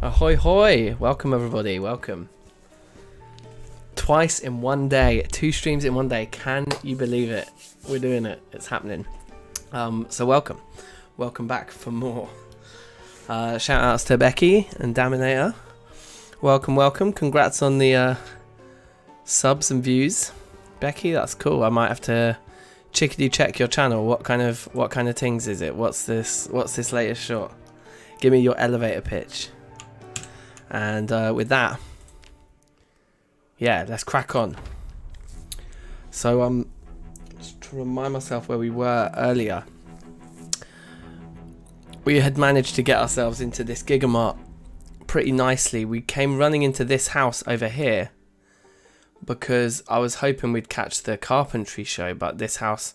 Ahoy hoy! Welcome everybody, welcome. Twice in one day, 2 streams in one day. Can you believe it? We're doing it, it's happening. So welcome. Welcome back for more. Shout outs to Becky and Daminator. Welcome, welcome. Congrats on the subs and views. Becky, that's cool. I might have to chickadee check your channel. What kind of things is it? What's this latest shot? Give me your elevator pitch. And with that, yeah, let's crack on. So just to remind myself where we were earlier, we had managed to get ourselves into this GIGA pretty nicely. We came running into this house over here because I was hoping we'd catch the carpentry show, but this house,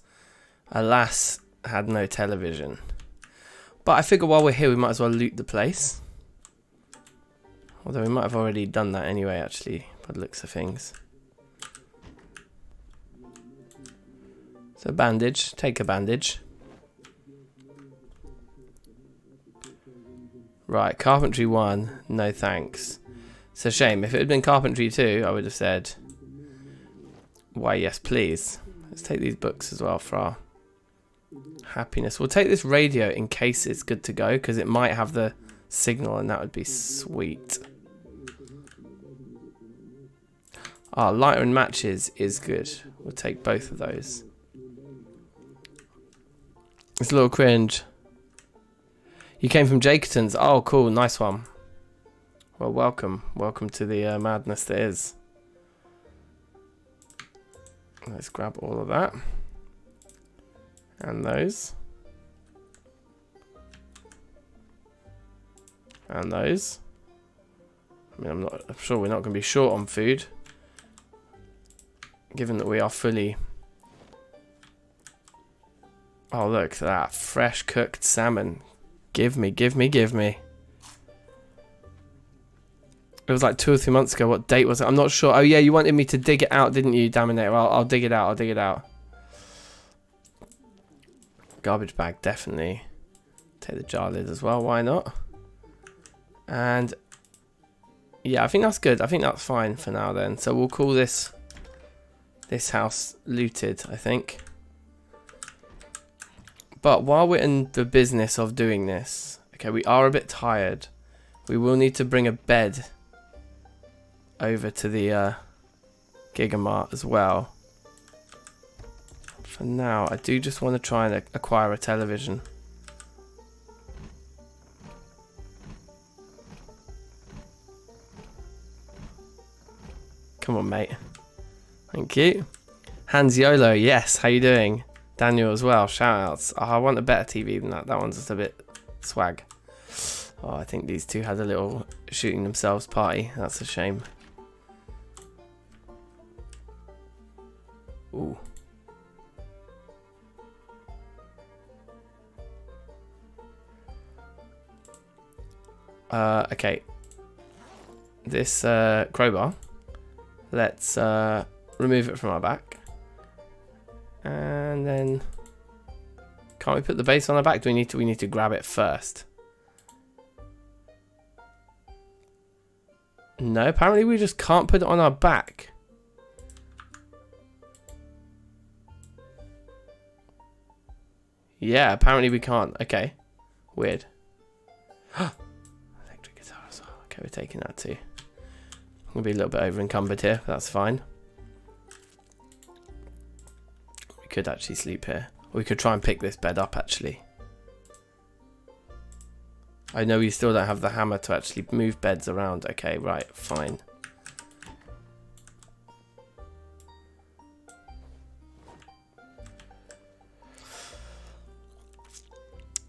alas, had no television. But I figure while we're here, we might as well loot the place. Although we might have already done that anyway, actually, by the looks of things. So bandage, take a bandage. Right, carpentry 1, no thanks. It's a shame. If it had been carpentry 2, I would have said, why yes please. Let's take these books as well for our happiness. We'll take this radio in case it's good to go, because it might have the signal and that would be sweet. Ah, lighter and matches is good. We'll take both of those. It's a little cringe. You came from Jacobson's. Oh, cool. Nice one. Well, welcome. Welcome to the madness that is. Let's grab all of that. And those. And those. I mean, I'm sure we're not going to be short on food, given that we are fully... Oh, look at that. Fresh cooked salmon. Give me, give me, give me. It was like 2 or 3 months ago. What date was it? I'm not sure. Oh, yeah, you wanted me to dig it out, didn't you, Daminator? I'll dig it out. I'll dig it out. Garbage bag, definitely. Take the jar lid as well. Why not? And yeah, I think that's good. I think that's fine for now then. So we'll call this house looted, I think. But while we're in the business of doing this, okay, we are a bit tired. We will need to bring a bed over to the GIGA as well. For now, I do just want to try and acquire a television. Come on, mate. Thank you. Hans YOLO, yes, how you doing? Daniel as well, shout outs. Oh, I want a better TV than that. That one's just a bit swag. Oh, I think these two had a little shooting themselves party. That's a shame. Ooh. Okay. This crowbar. Let's remove it from our back. And then, can't we put the base on our back? Do we need to grab it first? No, apparently we just can't put it on our back. Yeah, apparently we can't. Okay, weird. Electric guitar as well. Okay, we're taking that too. We'll be a little bit over encumbered here, but that's fine. Could actually sleep here. We could try and pick this bed up actually. I know we still don't have the hammer to actually move beds around. Okay, right, fine.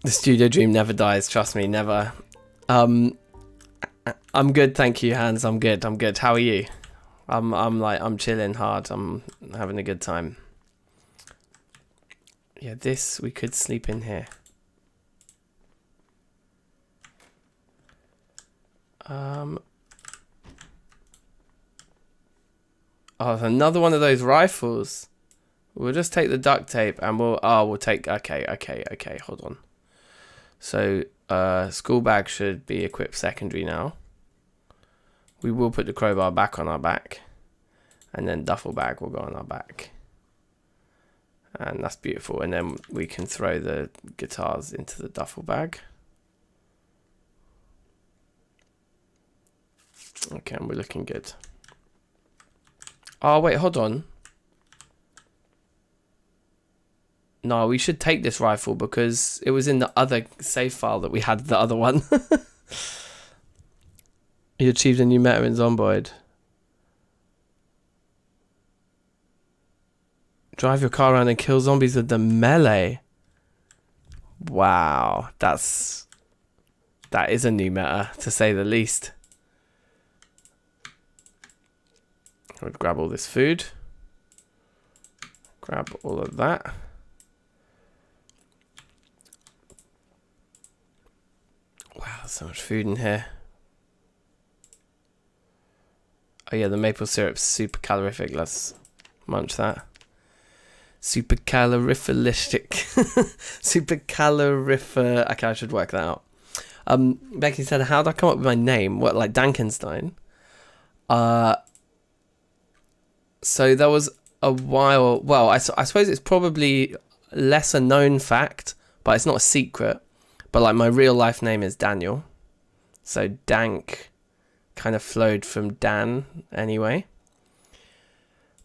The studio dream never dies, trust me, never. I'm good, thank you, Hans. I'm good. How are you? I'm chilling hard. I'm having a good time. Yeah, this, we could sleep in here. Oh, another one of those rifles. We'll just take the duct tape and we'll take, okay, hold on. So, school bag should be equipped secondary now. We will put the crowbar back on our back, and then duffel bag will go on our back. And that's beautiful. And then we can throw the guitars into the duffel bag. Okay, and we're looking good. Oh, wait, hold on. No, we should take this rifle because it was in the other save file that we had the other one. You achieved a new meta in Zomboid. Drive your car around and kill zombies with the melee. Wow, that is a new meta, to say the least. I would grab all this food. Grab all of that. Wow, there's so much food in here. Oh yeah, the maple syrup's super calorific. Let's munch that. Super calorific. Super calorific. Okay, I should work that out. Becky said, how did I come up with my name? What, like DankNStein? So there was a while. Well, I suppose it's probably lesser known fact, but it's not a secret. But like my real life name is Daniel. So Dank kind of flowed from Dan anyway.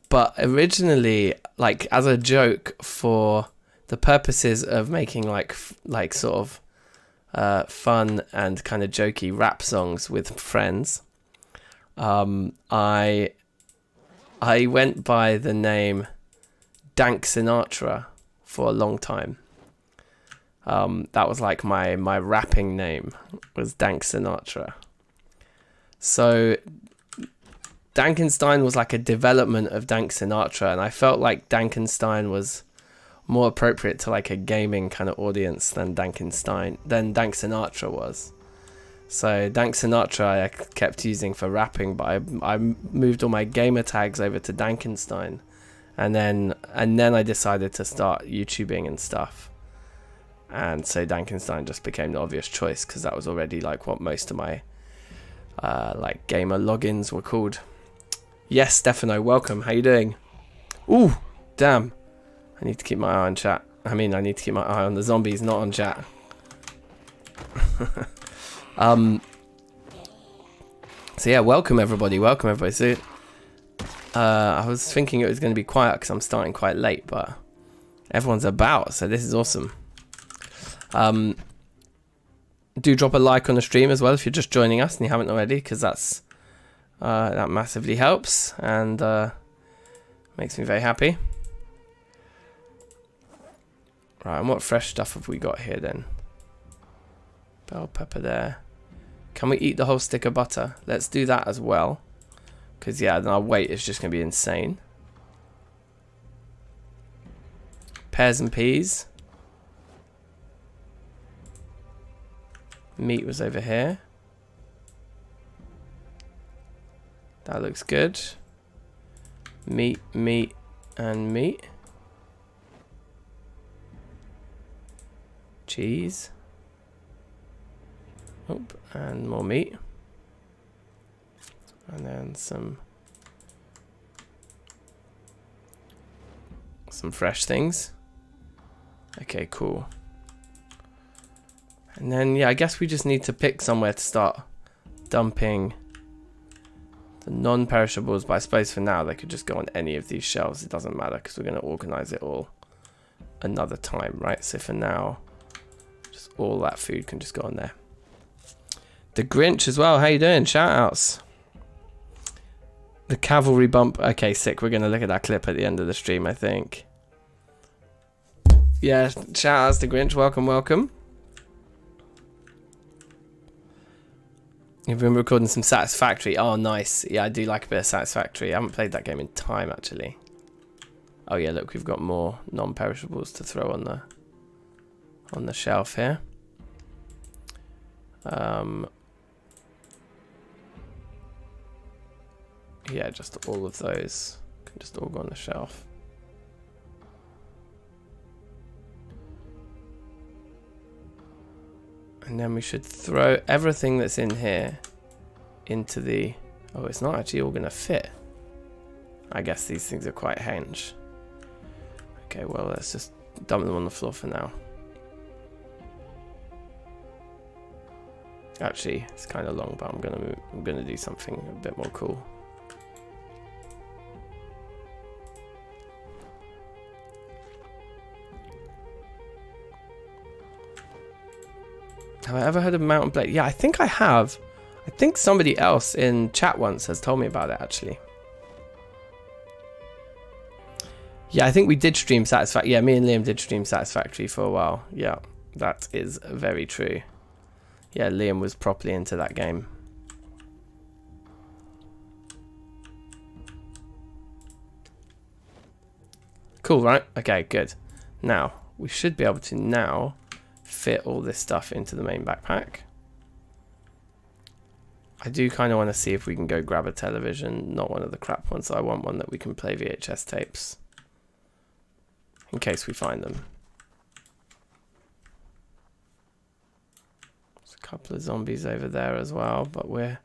But originally, like as a joke for the purposes of making like sort of fun and kind of jokey rap songs with friends, I went by the name Dank Sinatra for a long time. That was like my rapping name was Dank Sinatra. So DankNStein was like a development of Dank Sinatra, and I felt like DankNStein was more appropriate to like a gaming kind of audience than Dank Sinatra was. So Dank Sinatra I kept using for rapping, but I moved all my gamer tags over to DankNStein, and then I decided to start YouTubing and stuff. And so DankNStein just became the obvious choice because that was already like what most of my like gamer logins were called. Yes, Stefano, welcome. How you doing? Ooh, damn. I need to keep my eye on chat. I mean, I need to keep my eye on the zombies, not on chat. So yeah, welcome everybody. Welcome everybody. So I was thinking it was going to be quiet because I'm starting quite late, but everyone's about, so this is awesome. Do drop a like on the stream as well if you're just joining us and you haven't already, because that massively helps and makes me very happy. Right, and what fresh stuff have we got here then? Bell pepper there. Can we eat the whole stick of butter? Let's do that as well, because yeah, then our weight is just going to be insane. Pears and peas. Meat was over here. That looks good. Meat, meat, and meat. Cheese. Oh, and more meat. And then some fresh things. Okay, cool. And then, yeah, I guess we just need to pick somewhere to start dumping the non-perishables. But I suppose for now, they could just go on any of these shelves. It doesn't matter because we're going to organize it all another time, right? So for now, just all that food can just go on there. The Grinch as well. How you doing? Shout outs. The cavalry bump. Okay, sick. We're going to look at that clip at the end of the stream, I think. Yeah, shout outs to Grinch. Welcome, welcome. You've been recording some Satisfactory. Oh, nice. Yeah, I do like a bit of Satisfactory. I haven't played that game in time, actually. Oh, yeah, look, we've got more non-perishables to throw on the shelf here. Yeah, just all of those can just all go on the shelf. And then we should throw everything that's in here into the... Oh, it's not actually all going to fit. I guess these things are quite henge. Okay, well, let's just dump them on the floor for now. Actually, it's kind of long, but I'm gonna do something a bit more cool. Have I ever heard of mountain blade? Yeah, I think I have. I think somebody else in chat once has told me about it, actually. Yeah, I think we did stream Satisfactory. Yeah, me and Liam did stream Satisfactory for a while. Yeah, that is very true. Yeah, Liam was properly into that game. Cool, right? Okay, good. Now, we should be able to now fit all this stuff into the main backpack. I do kind of want to see if we can go grab a television, not one of the crap ones. I want one that we can play VHS tapes, in case we find them. There's a couple of zombies over there as well, but we're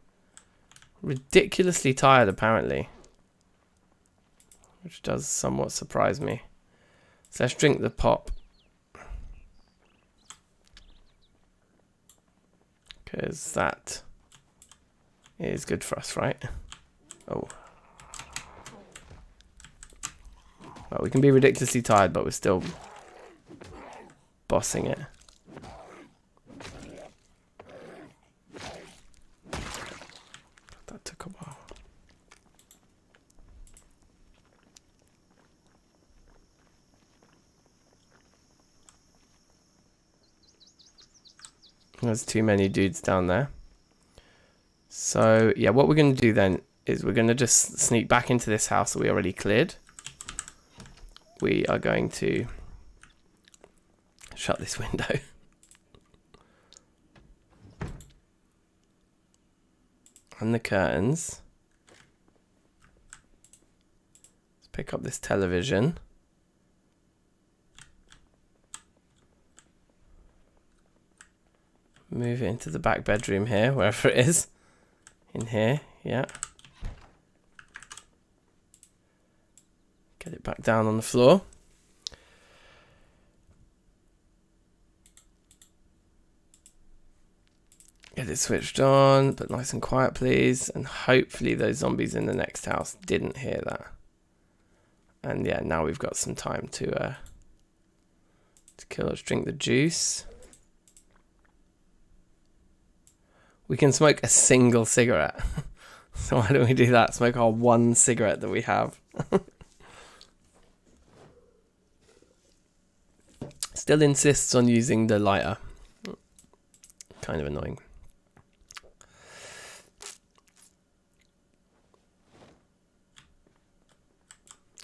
ridiculously tired apparently, which does somewhat surprise me. So let's drink the pop, because that is good for us, right? Oh. Well, we can be ridiculously tired, but we're still bossing it. That took a while. There's too many dudes down there. So, yeah, what we're going to do then is we're going to just sneak back into this house that we already cleared. We are going to shut this window. And the curtains. Let's pick up this television. Move it into the back bedroom here, wherever it is. In here, yeah. Get it back down on the floor. Get it switched on, but nice and quiet, please. And hopefully those zombies in the next house didn't hear that. And yeah, now we've got some time to kill. Let's drink the juice. We can smoke a single cigarette. So why don't we do that? Smoke our one cigarette that we have. Still insists on using the lighter. Kind of annoying.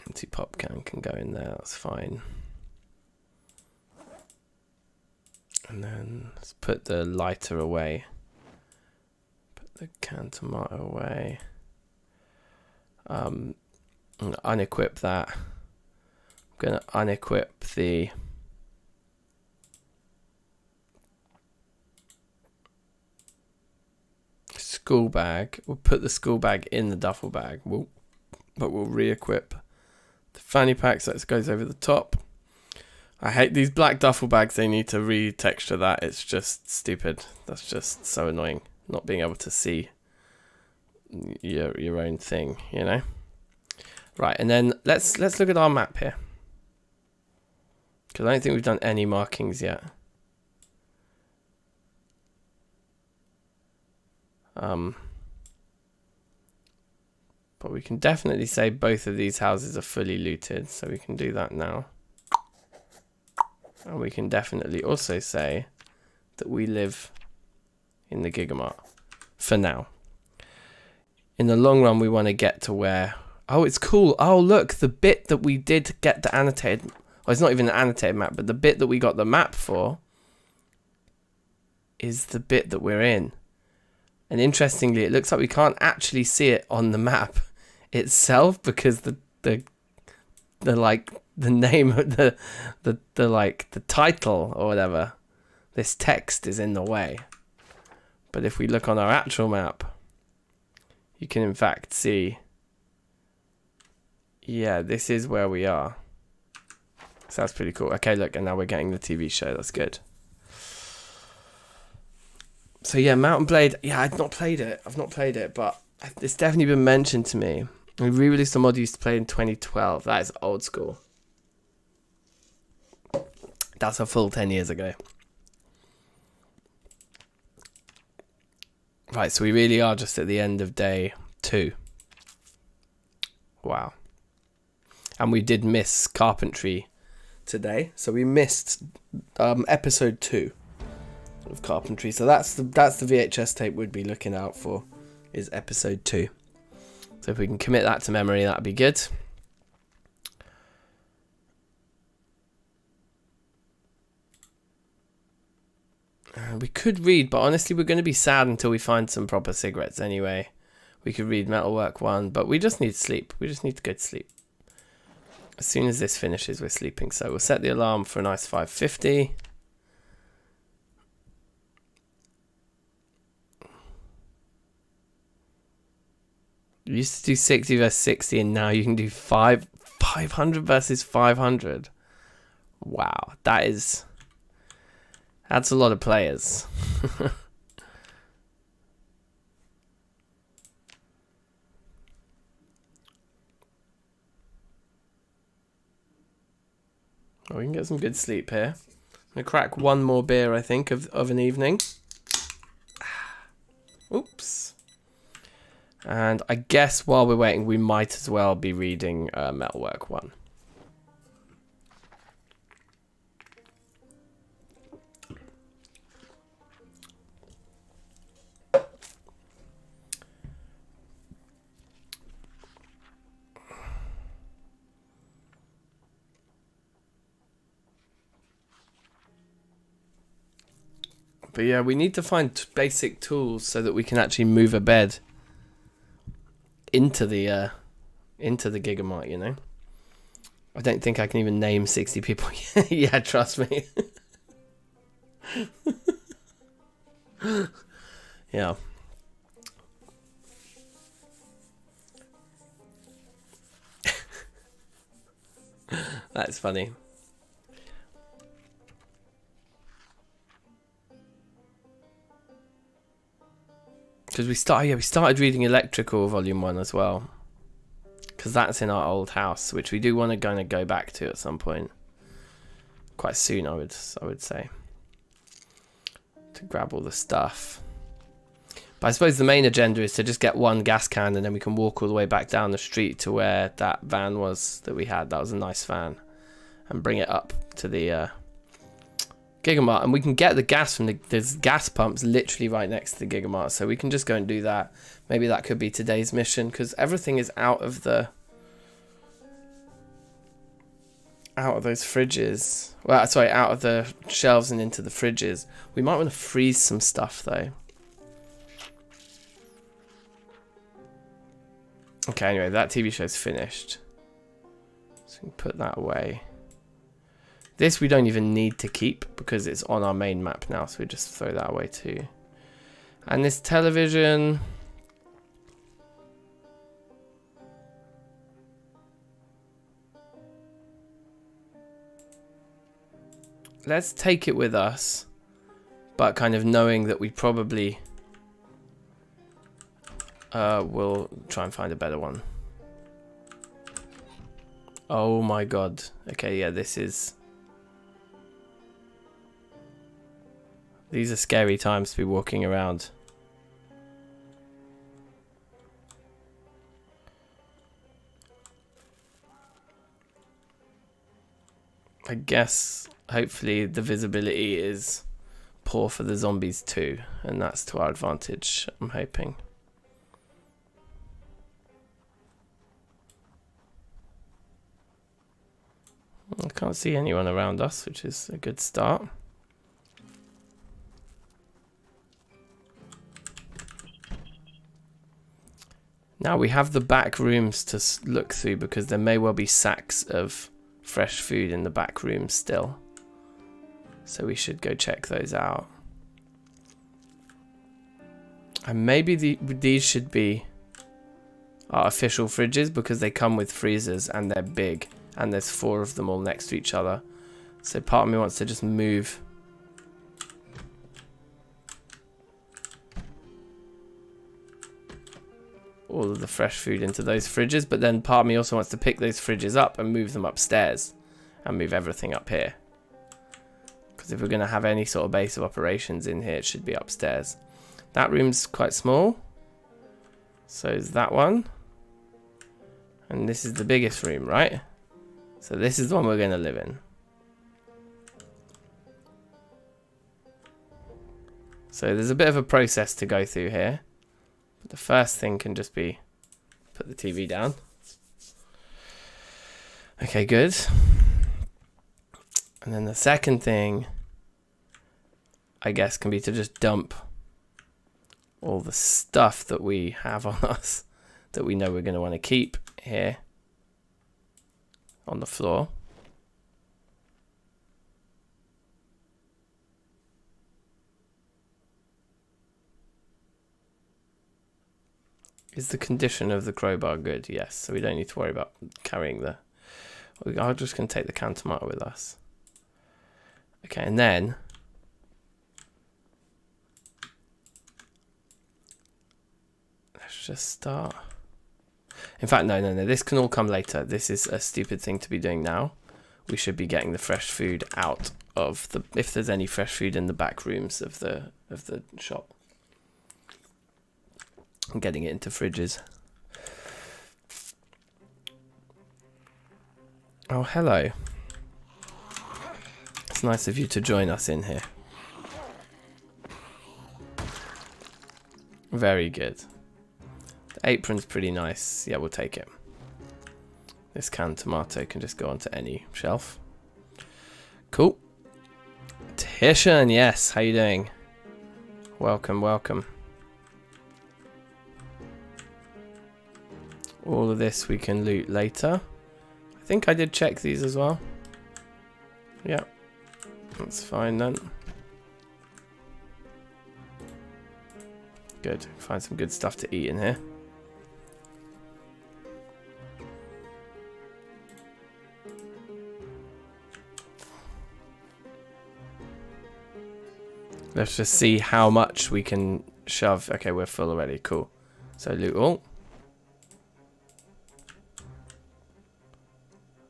Empty pop can go in there, that's fine. And then let's put the lighter away. Put the canned tomato away. I'm gonna unequip that. I'm gonna unequip the school bag. We'll put the school bag in the duffel bag, but we'll re-equip the fanny pack so it goes over the top. I hate these black duffel bags. They need to re-texture that. It's just stupid. That's just so annoying, not being able to see your own thing, you know. Right, and then let's look at our map here, because I don't think we've done any markings yet. But we can definitely say both of these houses are fully looted, so we can do that now. And we can definitely also say that we live in the Gigamart for now. In the long run, we want to get to where... Oh, it's cool. Oh, look, the bit that we did get the annotated... Well, it's not even an annotated map, but the bit that we got the map for is the bit that we're in. And interestingly, it looks like we can't actually see it on the map itself, because the name of the title or whatever, this text is in the way. But if we look on our actual map, you can in fact see, yeah, this is where we are. So that's pretty cool. Okay, look, and now we're getting the TV show. That's good. So yeah, Mountain Blade. Yeah, I've not played it. But it's definitely been mentioned to me. We re-released the mod I used to play in 2012. That is old school. That's a full 10 years ago. Right, so we really are just at the end of day 2. Wow. And we did miss carpentry today. So we missed episode 2 of carpentry. So that's the VHS tape we'd be looking out for, is episode 2. So if we can commit that to memory, that'd be good. We could read, but honestly, we're going to be sad until we find some proper cigarettes anyway. We could read Metalwork 1, but we just need sleep. We just need to go to sleep. As soon as this finishes, we're sleeping. So we'll set the alarm for a nice 5:50. You used to do 60 versus 60, and now you can do 500 versus 500. Wow, that's a lot of players. Oh, we can get some good sleep here. I'm gonna crack one more beer, I think, of an evening. Oops. And I guess while we're waiting, we might as well be reading Metalwork 1. But yeah, we need to find basic tools so that we can actually move a bed into the Gigamart, you know. I don't think I can even name 60 people. Yeah, trust me. Yeah. That's funny. Because we started reading Electrical Volume 1 as well. Because that's in our old house, which we do want to kind of go back to at some point. Quite soon, I would say. To grab all the stuff. But I suppose the main agenda is to just get one gas can, and then we can walk all the way back down the street to where that van was that we had. That was a nice van. And bring it up to the Gigamart, and we can get the gas from there's gas pumps literally right next to the Gigamart, so we can just go and do that. Maybe that could be today's mission, because everything is out of those fridges. Well, sorry, out of the shelves and into the fridges. We might want to freeze some stuff though. Okay, anyway, that TV show's finished, so we can put that away. This we don't even need to keep because it's on our main map now, so we just throw that away too. And this television, let's take it with us, but kind of knowing that we probably will try and find a better one. Oh my god. Okay, yeah, these are scary times to be walking around. I guess hopefully the visibility is poor for the zombies too, and that's to our advantage, I'm hoping. I can't see anyone around us, which is a good start. Now we have the back rooms to look through, because there may well be sacks of fresh food in the back rooms still. So we should go check those out. And maybe these should be artificial fridges because they come with freezers and they're big, and there's 4 of them all next to each other. So part of me wants to just move all of the fresh food into those fridges, but then part of me also wants to pick those fridges up and move them upstairs and move everything up here. Because if we're going to have any sort of base of operations in here, it should be upstairs. That room's quite small. So is that one. And this is the biggest room, right? So this is the one we're going to live in. So there's a bit of a process to go through here. But the first thing can just be put the TV down. Okay, good. And then the second thing, I guess, can be to just dump all the stuff that we have on us that we know we're going to want to keep here on the floor. Is the condition of the crowbar good? Yes, so we don't need to worry about carrying the... I'm just going to take the canned tomato with us. Okay, and then... let's just start... in fact, no, this can all come later. This is a stupid thing to be doing now. We should be getting the fresh food out of the... if there's any fresh food in the back rooms of the shop. And getting it into fridges. Oh, hello. It's nice of you to join us in here. Very good. The apron's pretty nice. Yeah, we'll take it. This canned tomato can just go onto any shelf. Cool. Tishan, yes. How you doing? Welcome, welcome. All of this we can loot later. I think I did check these as well. Yeah, that's fine then. Good, find some good stuff to eat in here. Let's just see how much we can shove. Okay, we're full already, cool. So loot all.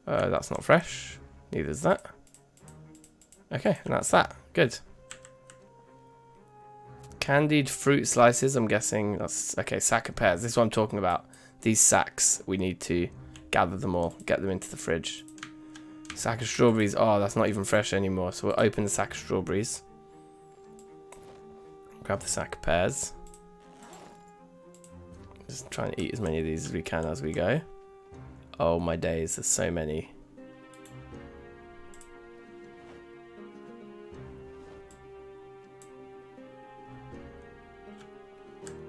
That's not fresh. Neither is that. Okay, and that's that. Good. Candied fruit slices, I'm guessing that's... okay, sack of pears. This is what I'm talking about. These sacks, we need to gather them all, get them into the fridge. Sack of strawberries. Oh, that's not even fresh anymore. So we'll open the sack of strawberries. Grab the sack of pears. Just try and eat as many of these as we can as we go. Oh my days, there's so many.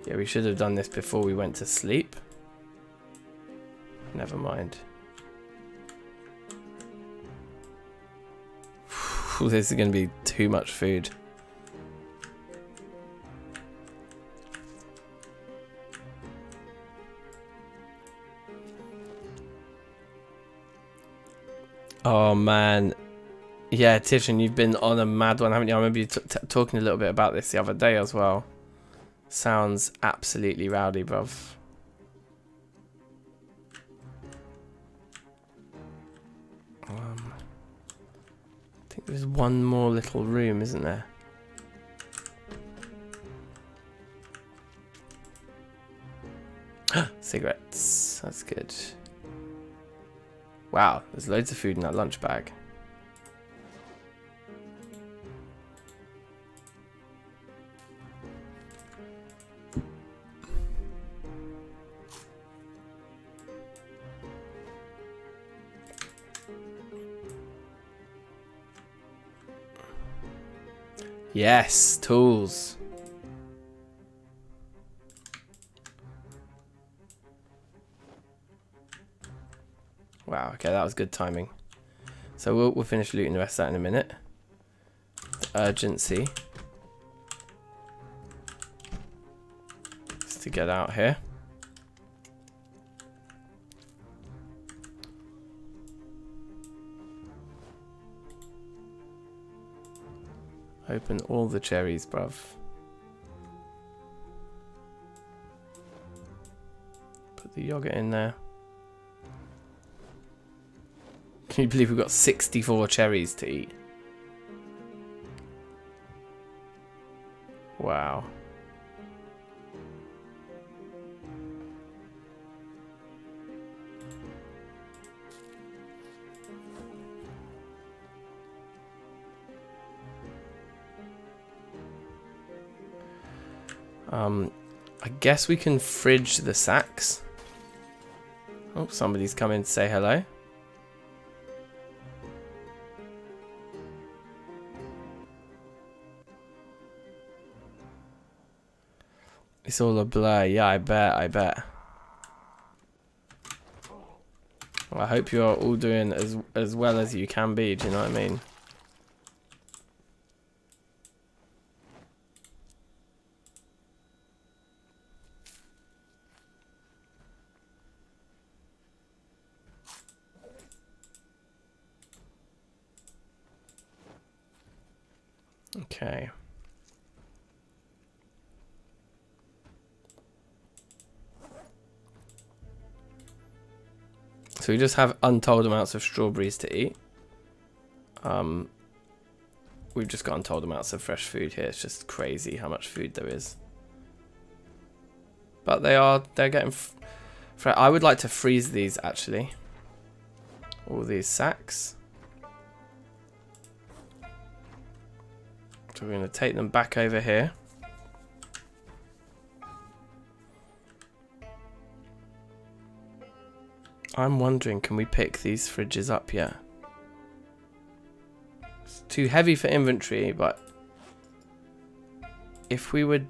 Yeah, we should have done this before we went to sleep. Never mind. This is going to be too much food. Oh man, yeah, Tishan, you've been on a mad one, haven't you? I remember you talking a little bit about this the other day as well. Sounds absolutely rowdy, bruv. I think there's one more little room, isn't there? Cigarettes, that's good. Wow, there's loads of food in that lunch bag. Yes, tools. Wow, okay, that was good timing. So we'll finish looting the rest of that in a minute. The urgency is to get out here. Open all the cherries, bruv. Put the yogurt in there. Can you believe we've got 64 cherries to eat? Wow. I guess we can fridge the sacks. Oh, somebody's come in to say hello. It's all a blur. Yeah, I bet. Well, I hope you're all doing as well as you can be, do you know what I mean? Okay. So we just have untold amounts of strawberries to eat. We've just got untold amounts of fresh food here. It's just crazy how much food there is. But they're getting I would like to freeze these actually. All these sacks. So we're going to take them back over here. I'm wondering, can we pick these fridges up yet? It's too heavy for inventory, but if we would...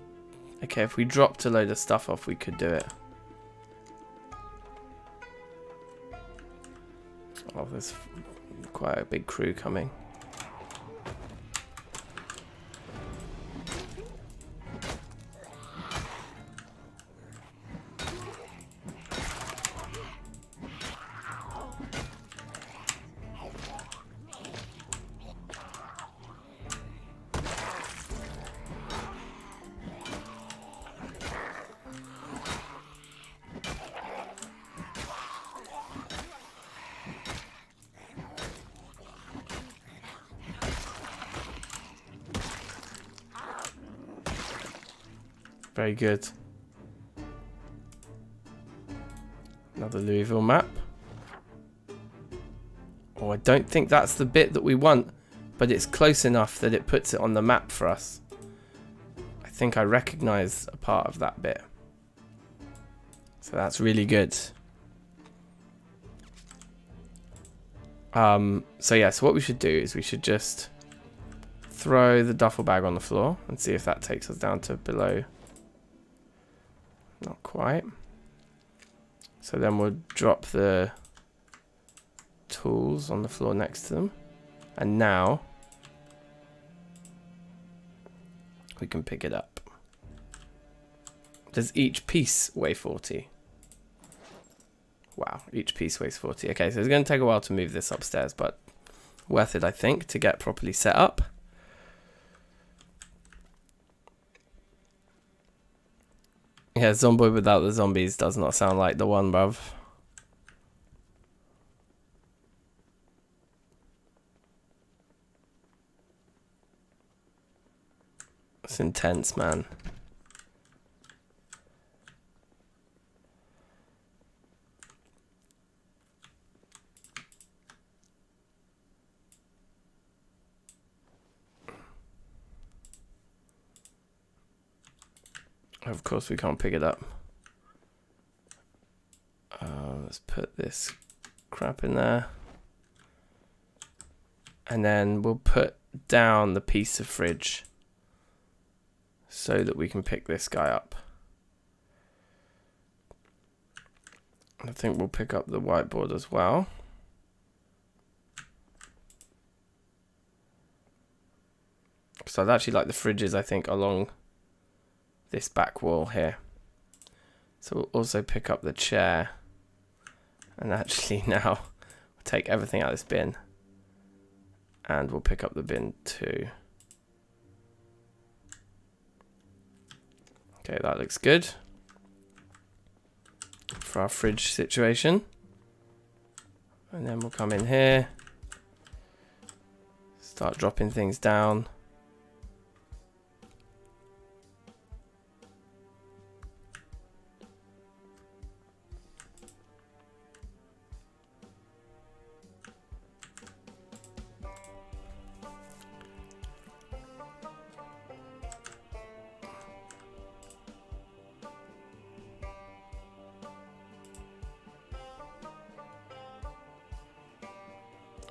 Okay, if we dropped a load of stuff off, we could do it. Oh, there's quite a big crew coming. Very good. Another Louisville map. Oh, I don't think that's the bit that we want, but it's close enough that it puts it on the map for us. I think I recognize a part of that bit. So that's really good. So yeah, so what we should do is we should just throw the duffel bag on the floor and see if that takes us down to below. Not quite. So then we'll drop the tools on the floor next to them. And now we can pick it up. Does each piece weigh 40? Wow, each piece weighs 40. Okay, so it's going to take a while to move this upstairs, but worth it, I think, to get properly set up. Yeah, Zomboid without the zombies does not sound like the one, bruv. It's intense, man. Of course we can't pick it up. Let's put this crap in there. And then we'll put down the piece of fridge so that we can pick this guy up. I think we'll pick up the whiteboard as well. So I'd actually like the fridges, I think, along this back wall here. So we'll also pick up the chair. And actually now we'll take everything out of this bin. And we'll pick up the bin too. Okay, that looks good for our fridge situation. And then we'll come in here, start dropping things down.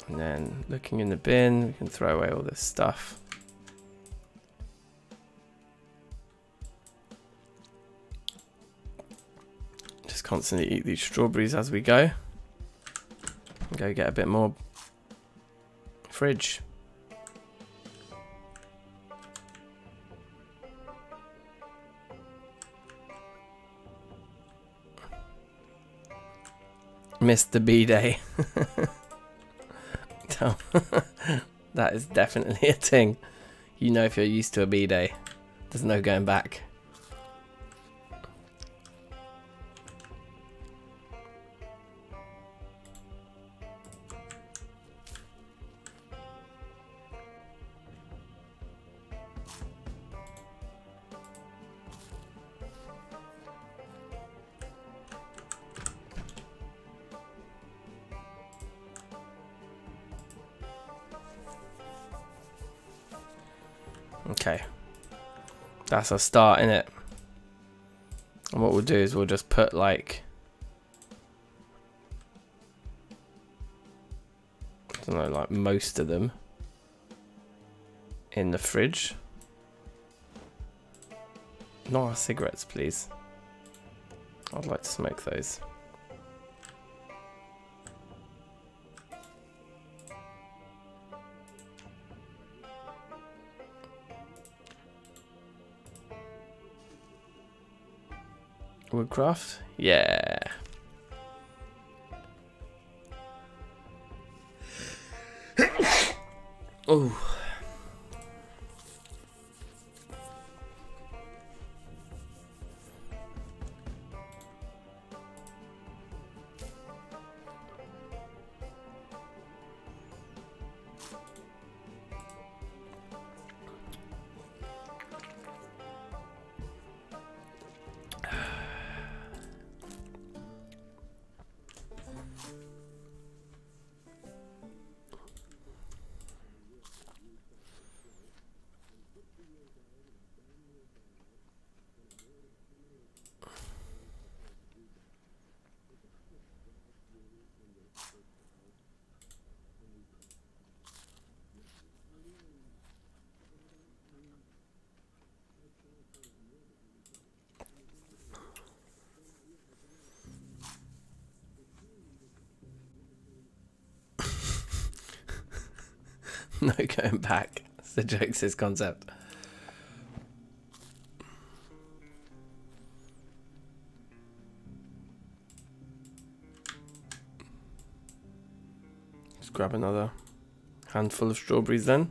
And then looking in the bin, we can throw away all this stuff. Just constantly eat these strawberries as we go. And go get a bit more fridge. Missed the B-Day. That is definitely a thing. You know, if you're used to a B-Day, there's no going back. Okay, that's a start, innit? And what we'll do is we'll just put like, I don't know, like most of them in the fridge. Not our cigarettes, please. I'd like to smoke those. Woodcraft? Yeah. Oh. No going back. That's the joke's his concept. Just grab another handful of strawberries then.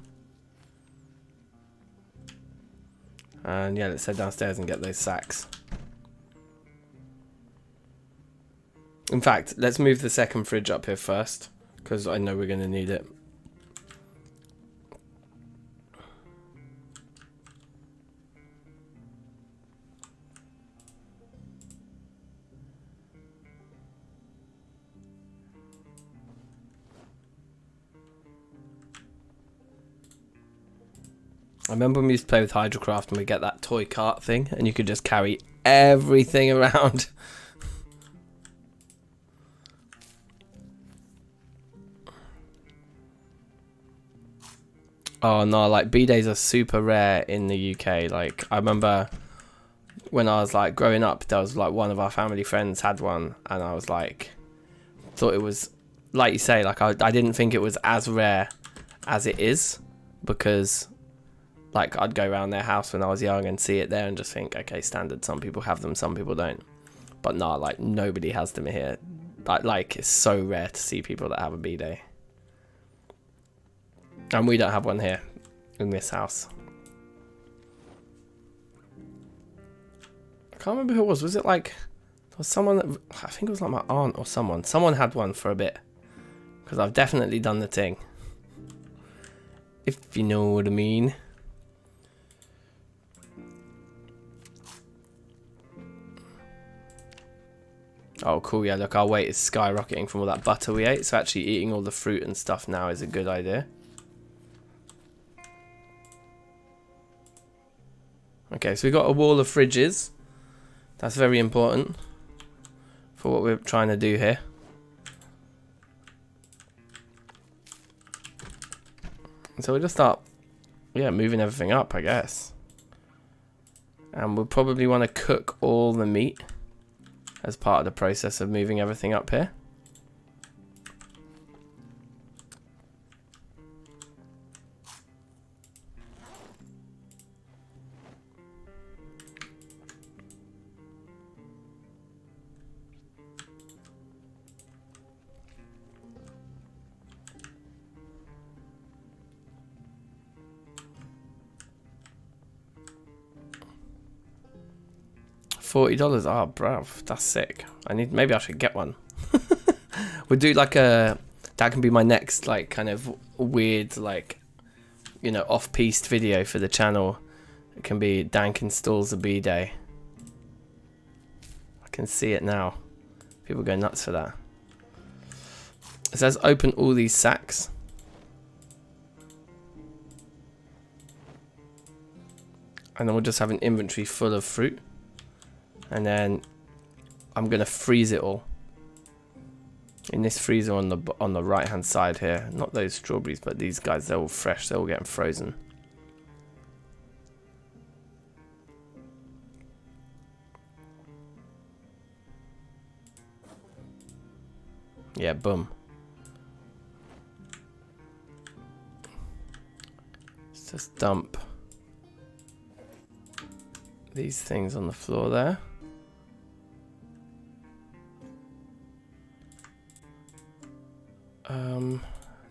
And yeah, let's head downstairs and get those sacks. In fact, let's move the second fridge up here first, because I know we're going to need it. I remember when we used to play with Hydrocraft and we get that toy cart thing and you could just carry everything around. Oh no, like B-days are super rare in the UK. Like I remember when I was like growing up, there was like one of our family friends had one and I was like, thought it was, like you say, like I didn't think it was as rare as it is, because like I'd go around their house when I was young and see it there and just think, okay, standard, some people have them, some people don't. But no, like nobody has them here. Like it's so rare to see people that have a B-day. And we don't have one here in this house. can't remember who it was. Was it like, there was someone that, I think it was like my aunt or someone. Someone had one for a bit. Because I've definitely done the thing. If you know what I mean. Oh, cool. Yeah, look, our weight is skyrocketing from all that butter we ate. So actually eating all the fruit and stuff now is a good idea. Okay, so we've got a wall of fridges. That's very important for what we're trying to do here. So we'll just start, yeah, moving everything up, I guess. And we'll probably want to cook all the meat as part of the process of moving everything up here. $40. Oh, bruv, that's sick. Maybe I should get one. We'll do like that can be my next like kind of weird like, you know, off-piste video for the channel. It can be Dank installs a B-Day. I can see it now. People go nuts for that. It says open all these sacks. And then we'll just have an inventory full of fruit. And then I'm gonna freeze it all in this freezer on the right hand side here. Not those strawberries, but these guys, they're all fresh, they're all getting frozen. Yeah, boom. Let's just dump these things on the floor there.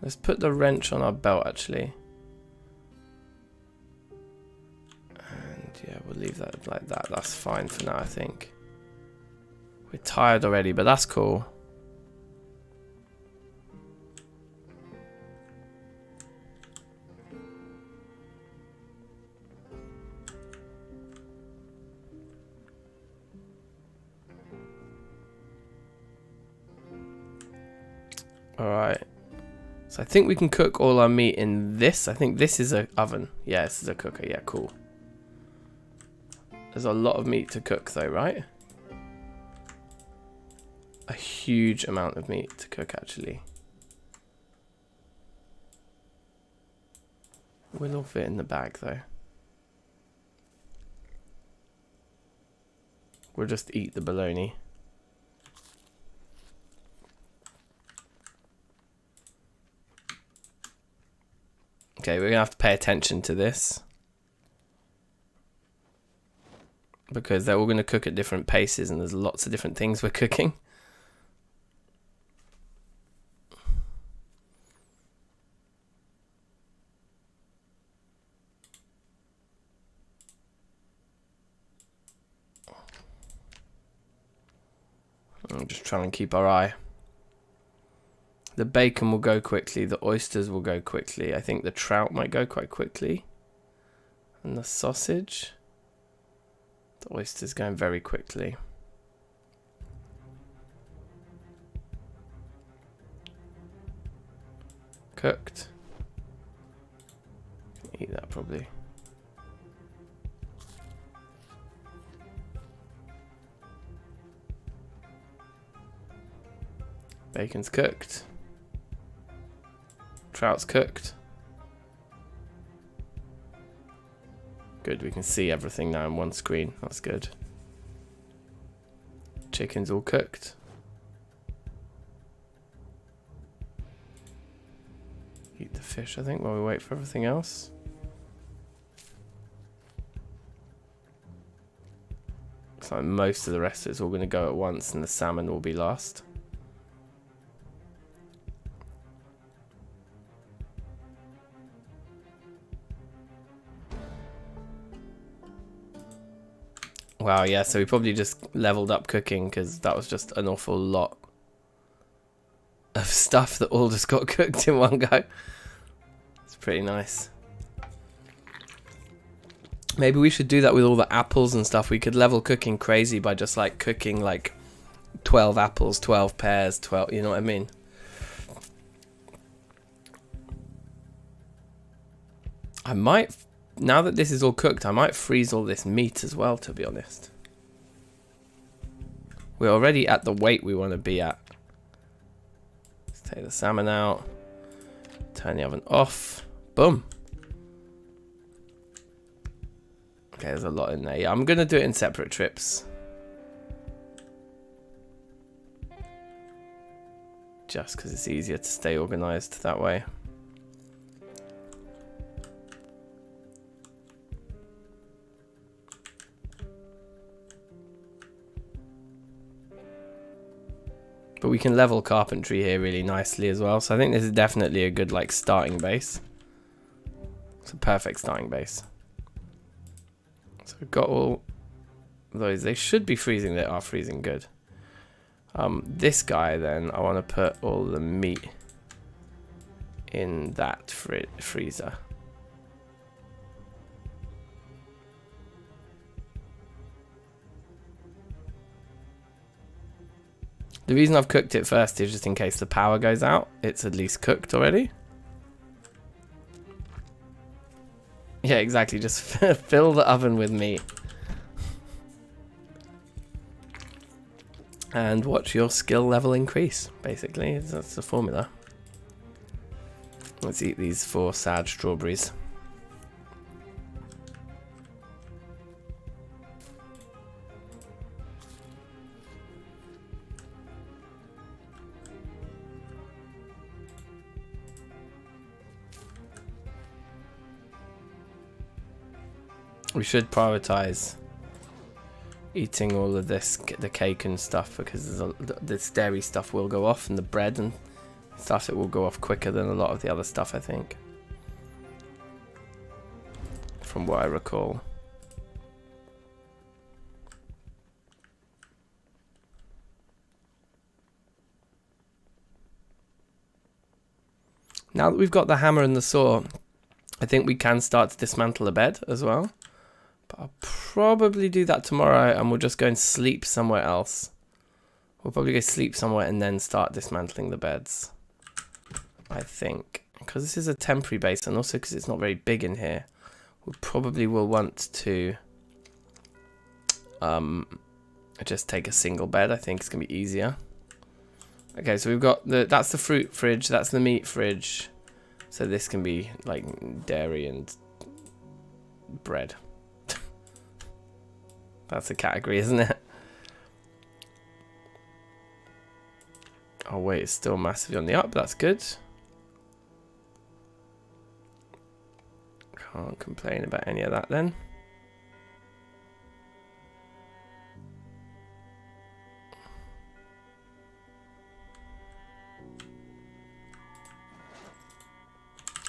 Let's put the wrench on our belt actually. And yeah, we'll leave that like that. That's fine for now, I think. We're tired already, but that's cool. Alright. So I think we can cook all our meat in this. I think this is an oven. Yeah, this is a cooker. Yeah, cool. There's a lot of meat to cook though, right? A huge amount of meat to cook actually. Will all fit in the bag though. We'll just eat the bologna. Okay, we're gonna have to pay attention to this because they're all gonna cook at different paces and there's lots of different things we're cooking. I'm just trying to keep our eye. The bacon will go quickly, the oysters will go quickly. I think the trout might go quite quickly. And the sausage. The oyster's going very quickly. Cooked. Eat that probably. Bacon's cooked. Trout's cooked. Good, we can see everything now in one screen. That's good. Chicken's all cooked. Eat the fish, I think, while we wait for everything else. Looks like most of the rest is all going to go at once and the salmon will be last. Wow, yeah, so we probably just leveled up cooking because that was just an awful lot of stuff that all just got cooked in one go. It's pretty nice. Maybe we should do that with all the apples and stuff. We could level cooking crazy by just like cooking like 12 apples, 12 pears, 12, you know what I mean? I might, now that this is all cooked, I might freeze all this meat as well, to be honest. We're already at the weight we want to be at. Let's take the salmon out. Turn the oven off. Boom. Okay, there's a lot in there. Yeah, I'm going to do it in separate trips. Just because it's easier to stay organized that way. But we can level carpentry here really nicely as well. So I think this is definitely a good like starting base. It's a perfect starting base. So we've got all those. They should be freezing. They are freezing good. This guy then, I want to put all the meat in that freezer. The reason I've cooked it first is just in case the power goes out, it's at least cooked already. Yeah, exactly. Just fill the oven with meat. And watch your skill level increase, basically. That's the formula. Let's eat these 4 sad strawberries. We should prioritize eating all of this, the cake and stuff, because this dairy stuff will go off, and the bread and stuff, it will go off quicker than a lot of the other stuff, I think. From what I recall. Now that we've got the hammer and the saw, I think we can start to dismantle the bed as well. But I'll probably do that tomorrow, and we'll just go and sleep somewhere else. We'll probably go sleep somewhere and then start dismantling the beds, I think. Because this is a temporary base, and also because it's not very big in here, we probably will want to just take a single bed. I think it's going to be easier. Okay, so we've got that's the fruit fridge, that's the meat fridge. So this can be like dairy and bread. That's a category, isn't it? Oh wait, it's still massively on the up, that's good. Can't complain about any of that then.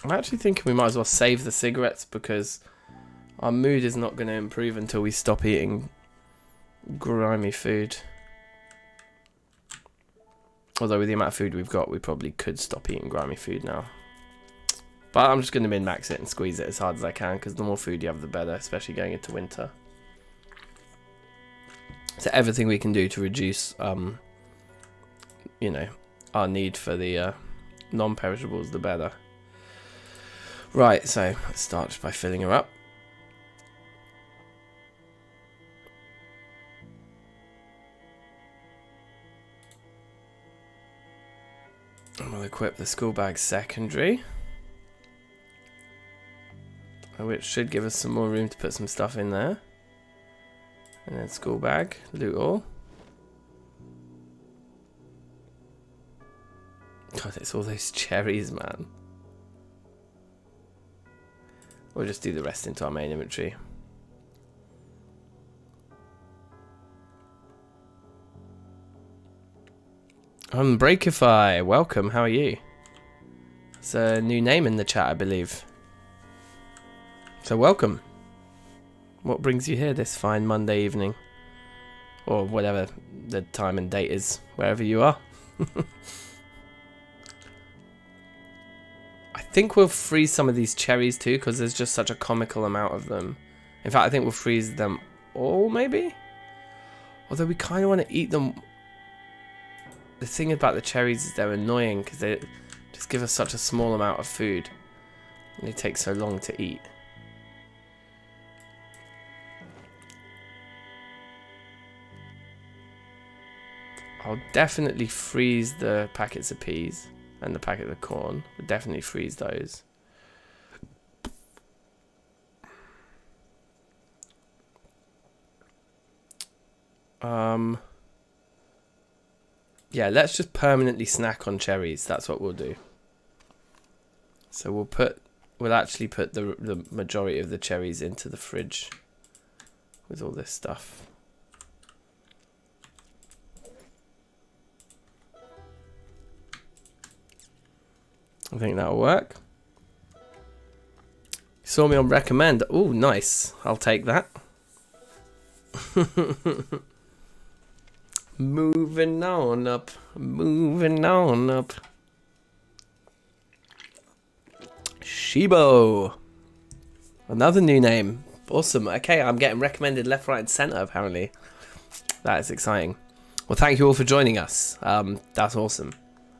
I'm actually thinking we might as well save the cigarettes, because our mood is not going to improve until we stop eating grimy food. Although with the amount of food we've got, we probably could stop eating grimy food now. But I'm just going to min-max it and squeeze it as hard as I can, because the more food you have, the better, especially going into winter. So everything we can do to reduce, you know, our need for the non-perishables, the better. Right, so let's start just by filling her up. And we'll equip the school bag secondary, which should give us some more room to put some stuff in there. And then school bag, loot all. God, it's all those cherries, man. We'll just do the rest into our main inventory. Unbreakify, welcome, how are you? It's a new name in the chat, I believe. So welcome. What brings you here this fine Monday evening? or whatever the time and date is wherever you are. I think we'll freeze some of these cherries too, because there's just such a comical amount of them. In fact, I think we'll freeze them all, maybe? Although we kind of want to eat them. The thing about the cherries is they're annoying because they just give us such a small amount of food. And they take so long to eat. I'll definitely freeze the packets of peas and the packet of corn. We'll definitely freeze those. Yeah, let's just permanently snack on cherries. That's what we'll do. So we'll actually put the majority of the cherries into the fridge with all this stuff. I think that'll work. You saw me on recommend. Oh, nice. I'll take that. Moving on up. Moving on up. Shibo. Another new name. Awesome. Okay, I'm getting recommended left, right, and center, apparently. That is exciting. Well, thank you all for joining us. That's awesome.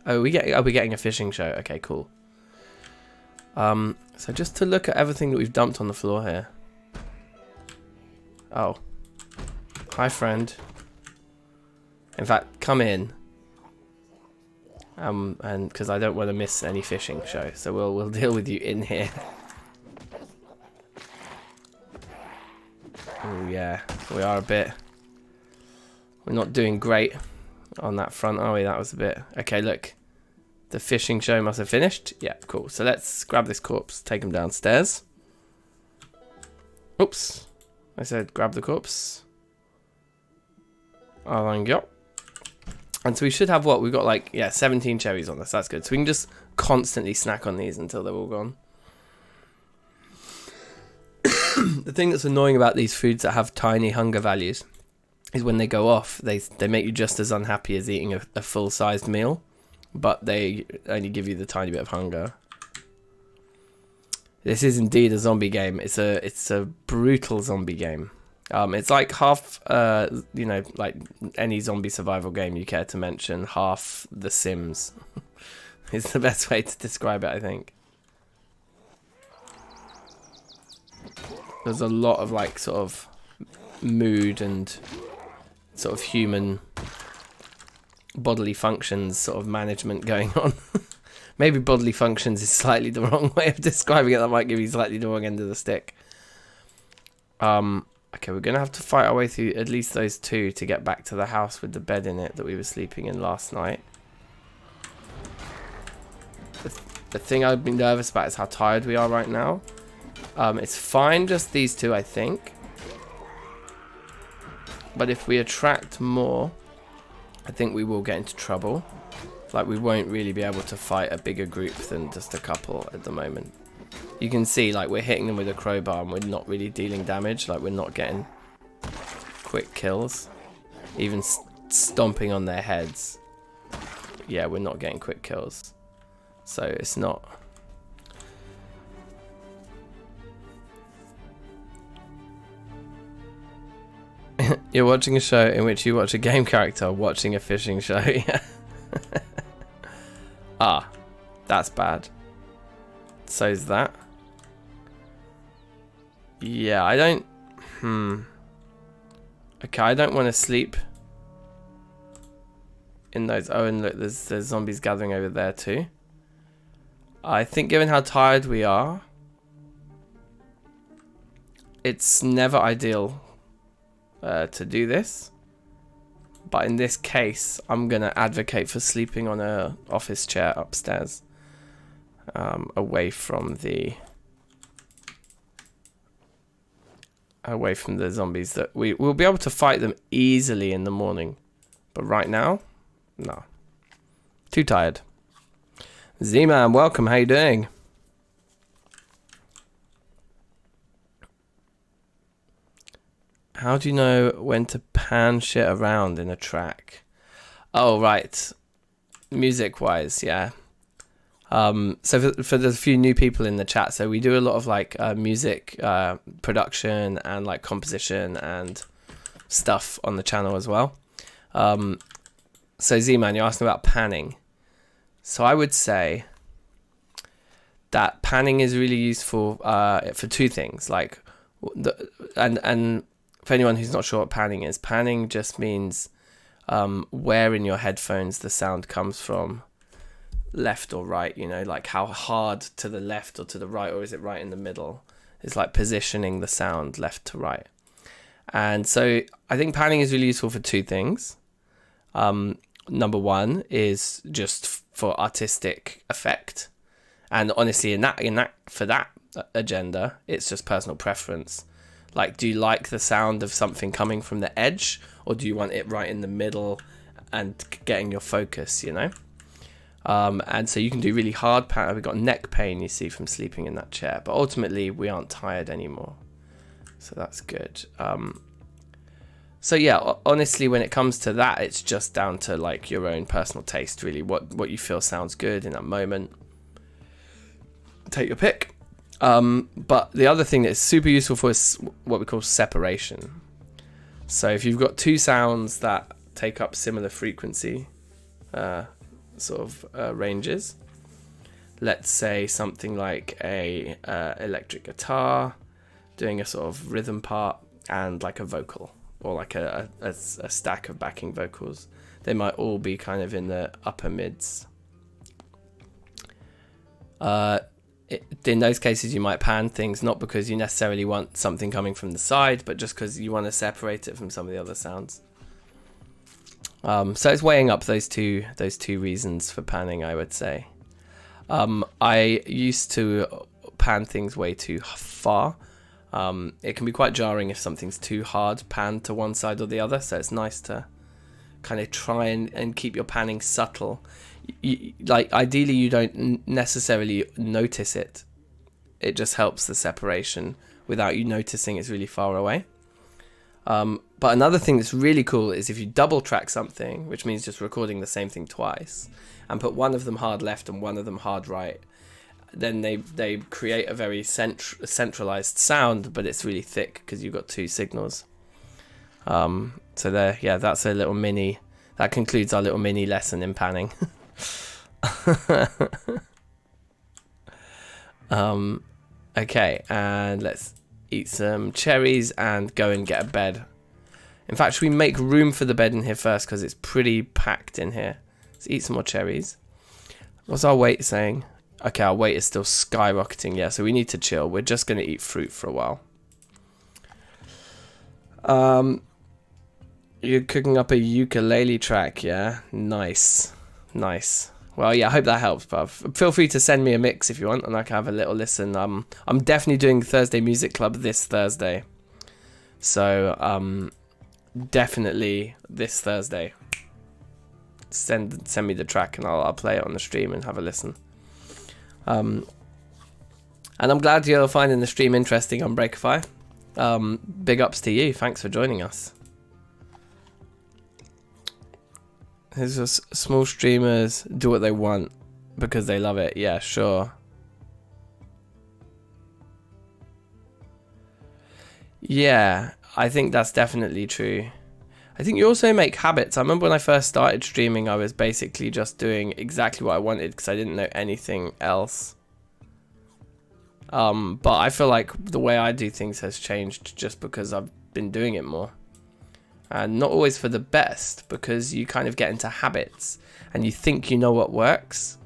Oh, we're getting a fishing show. Okay, cool. So just to look at everything that we've dumped on the floor here. Oh. Hi, friend. In fact, come in. And because I don't want to miss any fishing show, so we'll deal with you in here. Oh yeah, we are a bit. We're not doing great on that front, are we? That was a bit. Okay, look. The fishing show must have finished. Yeah, cool. So let's grab this corpse, take him downstairs. Oops. I said grab the corpse. Oh, thank you. And so we should have what? We've got like, yeah, 17 cherries on this. That's good. So we can just constantly snack on these until they're all gone. The thing that's annoying about these foods that have tiny hunger values is when they go off, they make you just as unhappy as eating a full-sized meal. But they only give you the tiny bit of hunger. This is indeed a zombie game. It's a brutal zombie game. It's like half, you know, like any zombie survival game you care to mention, half The Sims. Is the best way to describe it, I think. There's a lot of like sort of mood and sort of human bodily functions sort of management going on. Maybe bodily functions is slightly the wrong way of describing it. That might give you slightly the wrong end of the stick. Okay, we're going to have to fight our way through at least those two to get back to the house with the bed in it that we were sleeping in last night. The thing I've been nervous about is how tired we are right now. It's fine, just these two, I think. But if we attract more, I think we will get into trouble. Like, we won't really be able to fight a bigger group than just a couple at the moment. You can see, like, we're hitting them with a crowbar and we're not really dealing damage. Like, we're not getting quick kills. Even stomping on their heads. Yeah, we're not getting quick kills. So, it's not... You're watching a show in which you watch a game character watching a fishing show. Yeah. Ah, that's bad. So's that. Yeah, I don't... Okay, I don't want to sleep in those... Oh, and look, there's zombies gathering over there too. I think given how tired we are, it's never ideal to do this. But in this case, I'm going to advocate for sleeping on a office chair upstairs. Away from the zombies. That we'll be able to fight them easily in the morning. But right now, no. Too tired. Z-Man, welcome. How you doing? How do you know when to pan shit around in a track. Oh, right. Music-wise, yeah. So for the few new people in the chat, so we do a lot of like music production and like composition and stuff on the channel as well. So Z-Man, you're asking about panning. So I would say that panning is really useful for two things. Like, and for anyone who's not sure what panning is, panning just means where in your headphones the sound comes from, left or right, you know, like how hard to the left or to the right, or is it right in the middle? It's like positioning the sound left to right. And so I think panning is really useful for two things. Number one is just for artistic effect, and honestly, in that for that agenda, it's just personal preference. Like, do you like the sound of something coming from the edge, or do you want it right in the middle and getting your focus, you know? And so you can do really hard pan. We've got neck pain, you see, from sleeping in that chair, but ultimately we aren't tired anymore, so that's good. So yeah, honestly, when it comes to that, it's just down to like your own personal taste, really. What you feel sounds good in that moment. Take your pick. But the other thing that is super useful for is what we call separation. So if you've got two sounds that take up similar frequency ranges, let's say something like a electric guitar doing a sort of rhythm part and like a vocal, or like a stack of backing vocals. They might all be kind of in the upper mids. In those cases, you might pan things, not because you necessarily want something coming from the side, but just because you want to separate it from some of the other sounds. So it's weighing up those two reasons for panning, I would say. I used to pan things way too far. It can be quite jarring if something's too hard panned to one side or the other, so it's nice to kind of try and keep your panning subtle. Like, ideally you don't necessarily notice it. It just helps the separation without you noticing it's really far away. But another thing that's really cool is if you double track something, which means just recording the same thing twice, and put one of them hard left and one of them hard right, then they create a very centralized sound, but it's really thick because you've got two signals. So there, yeah, that's a little mini. That concludes our little mini lesson in panning. Okay, and let's eat some cherries and go and get a bed. In fact, should we make room for the bed in here first, because it's pretty packed in here? Let's eat some more cherries. What's our weight saying? Okay, our weight is still skyrocketing. Yeah, so we need to chill. We're just going to eat fruit for a while. You're cooking up a ukulele track, yeah? Nice. Nice. Well, yeah, I hope that helps, bruv. Feel free to send me a mix if you want, and I can have a little listen. I'm definitely doing Thursday Music Club this Thursday. So, definitely this Thursday. Send me the track, and I'll play it on the stream and have a listen. And I'm glad you're finding the stream interesting on Breakify. Big ups to you. Thanks for joining us. There's just small streamers do what they want because they love it. Yeah, sure. Yeah, I think that's definitely true. I think you also make habits. I remember when I first started streaming, I was basically just doing exactly what I wanted because I didn't know anything else. But I feel like the way I do things has changed just because I've been doing it more. And not always for the best, because you kind of get into habits and you think you know what works,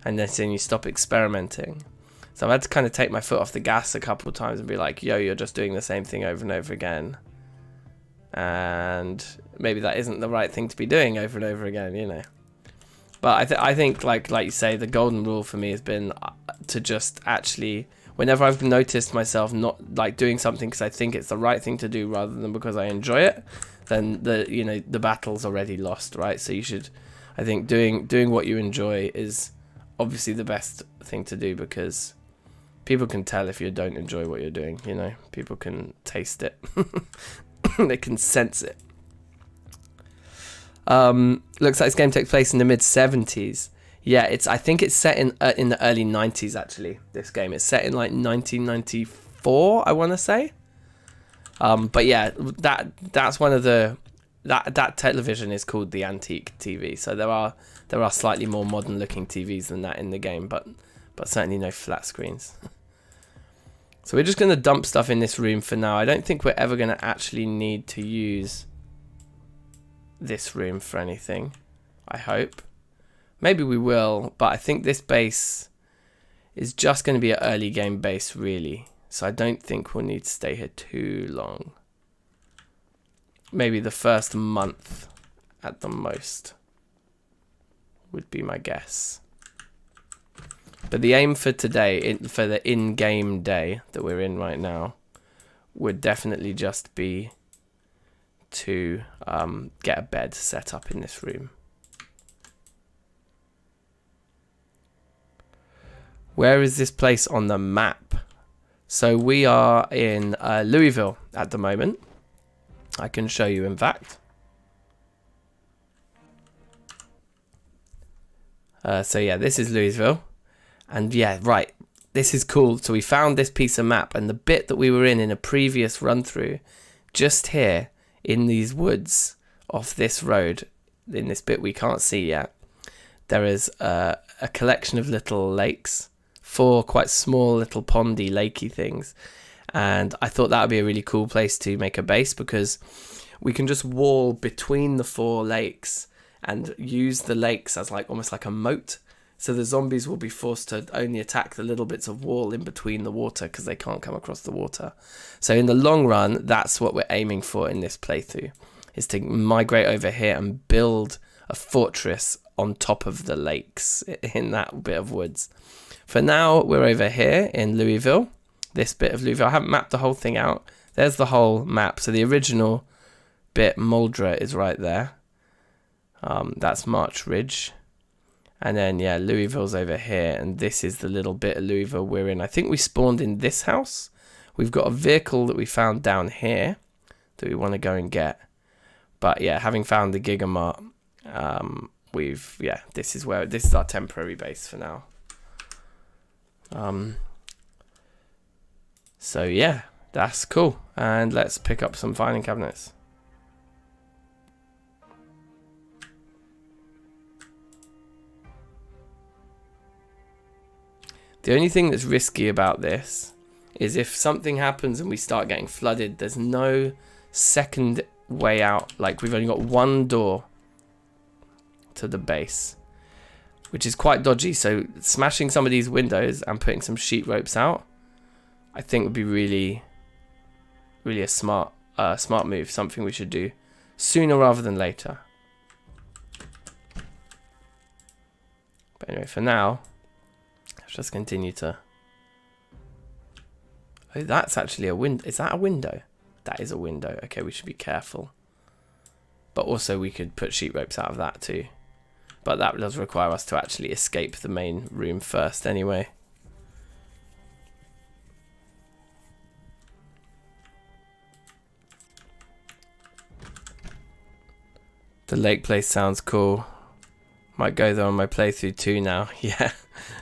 and then you stop experimenting. So I've had to kind of take my foot off the gas a couple of times and be like, yo, you're just doing the same thing over and over again. And maybe that isn't the right thing to be doing over and over again, you know. But I think like you say, the golden rule for me has been to just actually, whenever I've noticed myself not like doing something because I think it's the right thing to do rather than because I enjoy it, then the battle's already lost, right? So you should, I think, doing what you enjoy is obviously the best thing to do, because people can tell if you don't enjoy what you're doing, you know. People can taste it. They can sense it. Looks like this game takes place in the mid-70s. Yeah, I think it's set in the early 90s, actually, this game. It's set in, like, 1994, I want to say. But yeah, that's one of the... That television is called the Antique TV. So there are slightly more modern-looking TVs than that in the game, but certainly no flat screens. So we're just going to dump stuff in this room for now. I don't think we're ever going to actually need to use this room for anything, I hope. Maybe we will, but I think this base is just going to be an early game base, really. So I don't think we'll need to stay here too long. Maybe the first month at the most would be my guess. But the aim for today, for the in-game day that we're in right now, would definitely just be to get a bed set up in this room. Where is this place on the map? So we are in Louisville at the moment. I can show you, in fact. So yeah, this is Louisville. And yeah, right, this is cool. So we found this piece of map, and the bit that we were in a previous run through, just here in these woods off this road, in this bit we can't see yet, there is a collection of little lakes, 4 quite small little pondy lakey things. And I thought that would be a really cool place to make a base, because we can just wall between the 4 lakes and use the lakes as like almost like a moat. So the zombies will be forced to only attack the little bits of wall in between the water because they can't come across the water. So in the long run, that's what we're aiming for in this playthrough, is to migrate over here and build a fortress on top of the lakes in that bit of woods. For now, we're over here in Louisville, this bit of Louisville. I haven't mapped the whole thing out. There's the whole map. So the original bit, Muldra, is right there. That's March Ridge. And then, yeah, Louisville's over here, and this is the little bit of Louisville we're in. I think we spawned in this house. We've got a vehicle that we found down here that we want to go and get. But, yeah, having found the GIGA Mart, this is our temporary base for now. So, yeah, that's cool. And let's pick up some filing cabinets. The only thing that's risky about this is if something happens and we start getting flooded, there's no second way out. Like, we've only got one door to the base, which is quite dodgy. So smashing some of these windows and putting some sheet ropes out, I think would be really a smart move. Something we should do sooner rather than later. But anyway, for now, let's just continue to... Oh, that's actually a window. Is that a window? That is a window. Okay, we should be careful. But also we could put sheet ropes out of that too. But that does require us to actually escape the main room first anyway. The lake place sounds cool. Might go there on my playthrough too now. Yeah.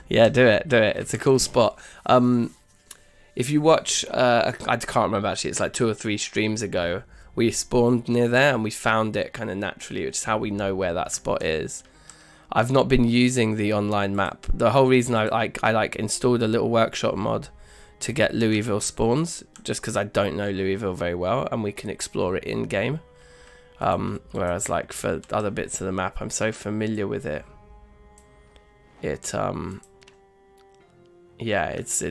Yeah, do it. It's a cool spot. If you watch, I can't remember actually, it's like 2 or 3 streams ago, we spawned near there and we found it kind of naturally, which is how we know where that spot is. I've not been using the online map. The whole reason I installed a little workshop mod to get Louisville spawns, just because I don't know Louisville very well and we can explore it in game. Whereas like for other bits of the map, I'm so familiar with it. It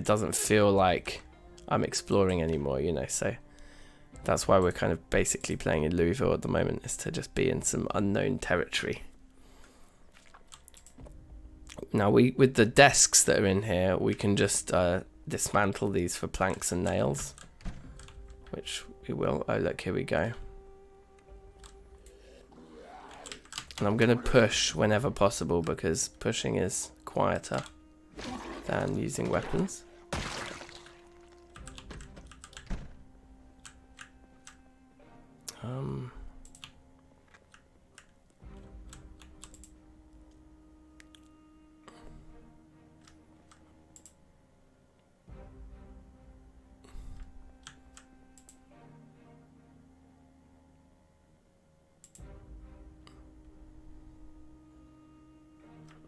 doesn't feel like I'm exploring anymore, you know, so that's why we're kind of basically playing in Louisville at the moment, is to just be in some unknown territory. Now with the desks that are in here, we can just dismantle these for planks and nails, which we will. Oh look, here we go. And I'm going to push whenever possible, because pushing is quieter than using weapons.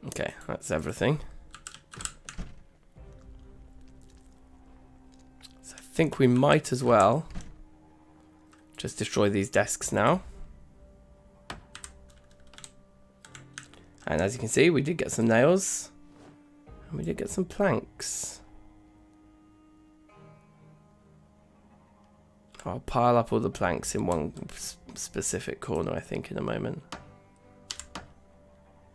Okay, that's everything. So I think we might as well just destroy these desks now. And as you can see, we did get some nails. And we did get some planks. I'll pile up all the planks in one specific corner, I think, in a moment.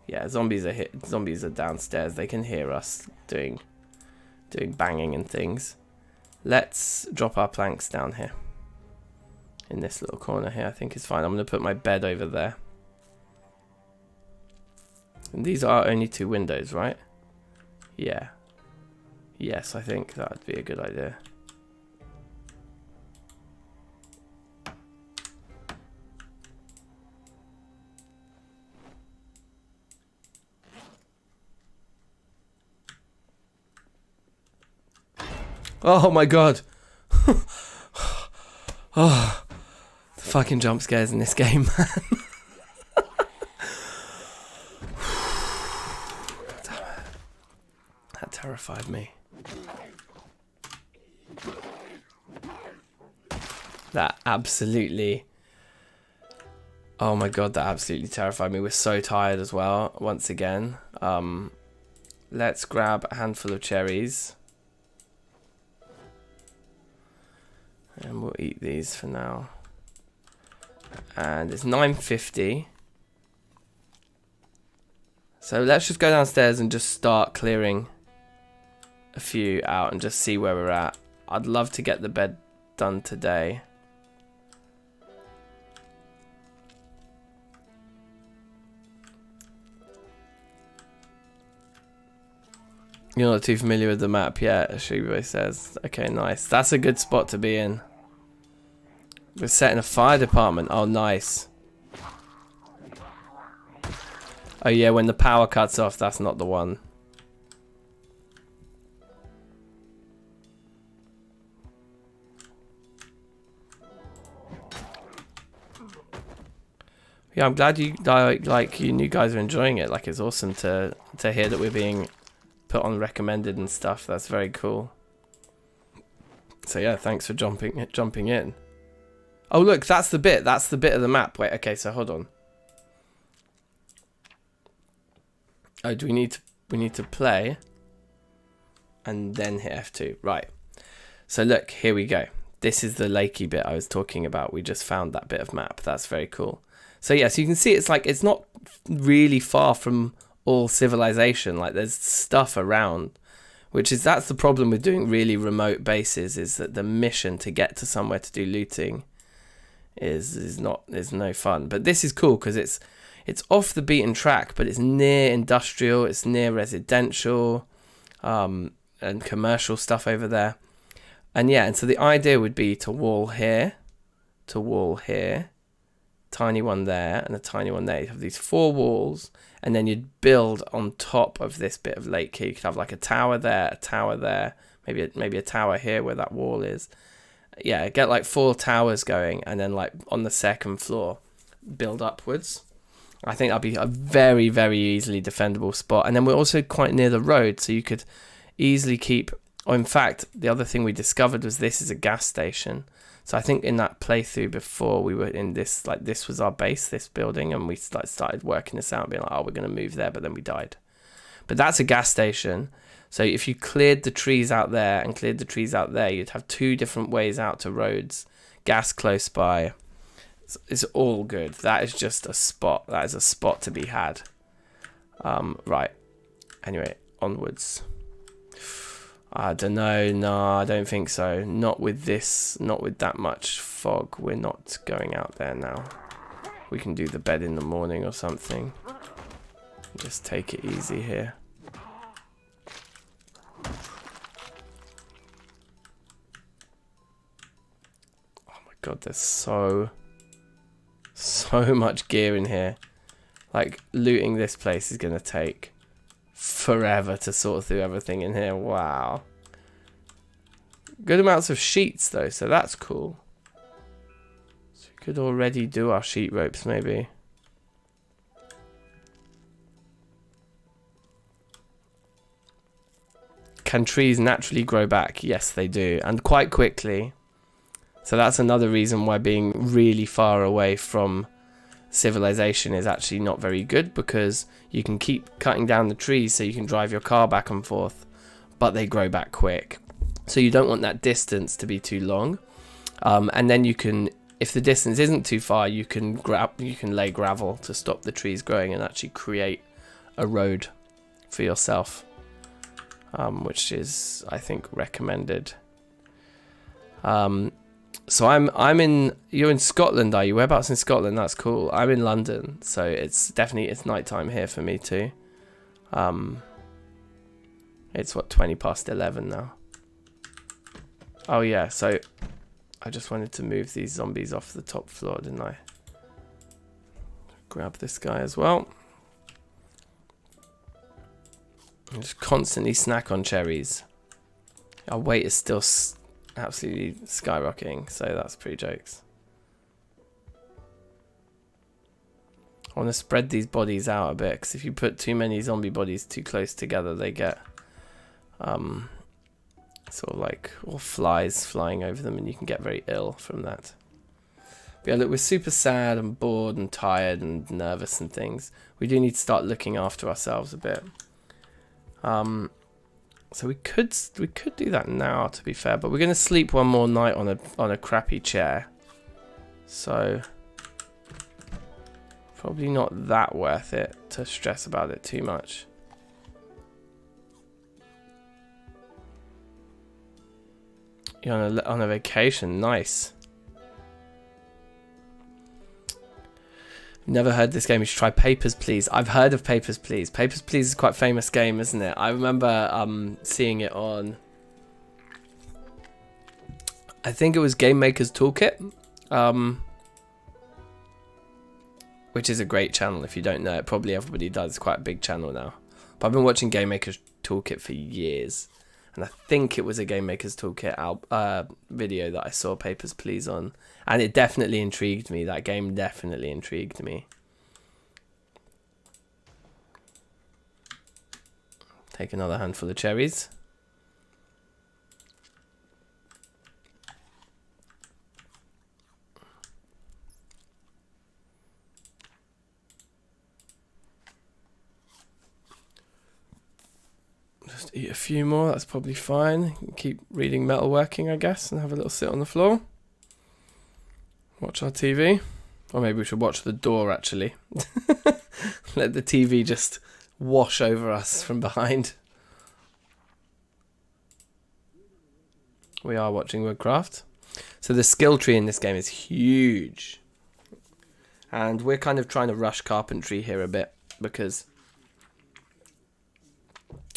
Yeah, zombies are downstairs. They can hear us doing banging and things. Let's drop our planks down here. In this little corner here, I think is fine. I'm going to put my bed over there. And these are only 2 windows, right? Yeah. Yes, I think that would be a good idea. Oh my god. Oh, the fucking jump scares in this game, man. That terrified me. That absolutely... Oh my god, that absolutely terrified me. We're so tired as well, once again. Let's grab a handful of cherries. And we'll eat these for now. And it's 9:50. So let's just go downstairs and just start clearing a few out and just see where we're at. I'd love to get the bed done today. You're not too familiar with the map yet, Shibo says. Okay, nice. That's a good spot to be in. We're setting a fire department. Oh, nice. Oh, yeah, when the power cuts off, that's not the one. Yeah, I'm glad you guys are enjoying it. Like, it's awesome to hear that we're being put on recommended and stuff. That's very cool. So yeah, thanks for jumping in. Oh look, that's the bit of the map. Wait, okay, so hold on. Oh, we need to play and then hit F2. Right. So look, here we go. This is the lakey bit I was talking about. We just found that bit of map. That's very cool. So yeah, so you can see it's like it's not really far from all civilization. Like there's stuff around, that's the problem with doing really remote bases, is that the mission to get to somewhere to do looting is no fun. But this is cool because it's off the beaten track, but it's near industrial, it's near residential, and commercial stuff over there. And yeah, and so the idea would be to wall here, tiny one there, and a tiny one there. You have these 4 walls, and then you'd build on top of this bit of lake here. You could have like a tower there, maybe a tower here where that wall is. Yeah, get like 4 towers going, and then like on the second floor, build upwards. I think that'd be a very, very easily defendable spot. And then we're also quite near the road, so you could easily keep... Oh, in fact, the other thing we discovered was this is a gas station. So I think in that playthrough before, we were in this, like this was our base, this building, and we started working this out, being like, oh, we're going to move there, but then we died. But that's a gas station. So if you cleared the trees out there and cleared the trees out there, you'd have 2 different ways out to roads, gas close by. It's all good. That is just a spot. That is a spot to be had. Right. Anyway, onwards. I don't know. No, I don't think so. Not with this. Not with that much fog. We're not going out there now. We can do the bed in the morning or something. Just take it easy here. Oh my god, there's so much gear in here. Like, looting this place is going to take forever to sort through everything in here. Wow. Good amounts of sheets though, so that's cool. So we could already do our sheet ropes maybe. can trees naturally grow back? Yes, they do, and quite quickly. So that's another reason why being really far away from civilization is actually not very good, because you can keep cutting down the trees so you can drive your car back and forth, but they grow back quick. So you don't want that distance to be too long. And then you can, if the distance isn't too far, you can lay gravel to stop the trees growing and actually create a road for yourself, which is, I think, recommended. So you're in Scotland, are you? Whereabouts in Scotland? That's cool. I'm in London, so it's nighttime here for me too. It's what, 11 now. Oh yeah, so I just wanted to move these zombies off the top floor, didn't I? Grab this guy as well. And just constantly snack on cherries. Our weight is still absolutely skyrocketing, so that's pretty jokes. I want to spread these bodies out a bit, because if you put too many zombie bodies too close together, they get sort of like all flies flying over them, and you can get very ill from that. But yeah, look, we're super sad and bored and tired and nervous and things. We do need to start looking after ourselves a bit. So we could do that now, to be fair, but we're going to sleep one more night on a crappy chair. So probably not that worth it to stress about it too much. You're on a vacation, nice. Never heard this game. You should try Papers, Please. I've heard of Papers, Please. Papers, Please is quite a famous game, isn't it? I remember seeing it on, I think it was Game Maker's Toolkit, which is a great channel. If you don't know it, probably everybody does. It's quite a big channel now. But I've been watching Game Maker's Toolkit for years, and I think it was a Game Maker's Toolkit video that I saw Papers, Please on. And it definitely intrigued me. That game definitely intrigued me. Take another handful of cherries. Just eat a few more, that's probably fine. Keep reading Metalworking, I guess, and have a little sit on the floor. Watch our TV. Or maybe we should watch the door, actually. Let the TV just wash over us from behind. We are watching Woodcraft. So the skill tree in this game is huge. And we're kind of trying to rush carpentry here a bit, because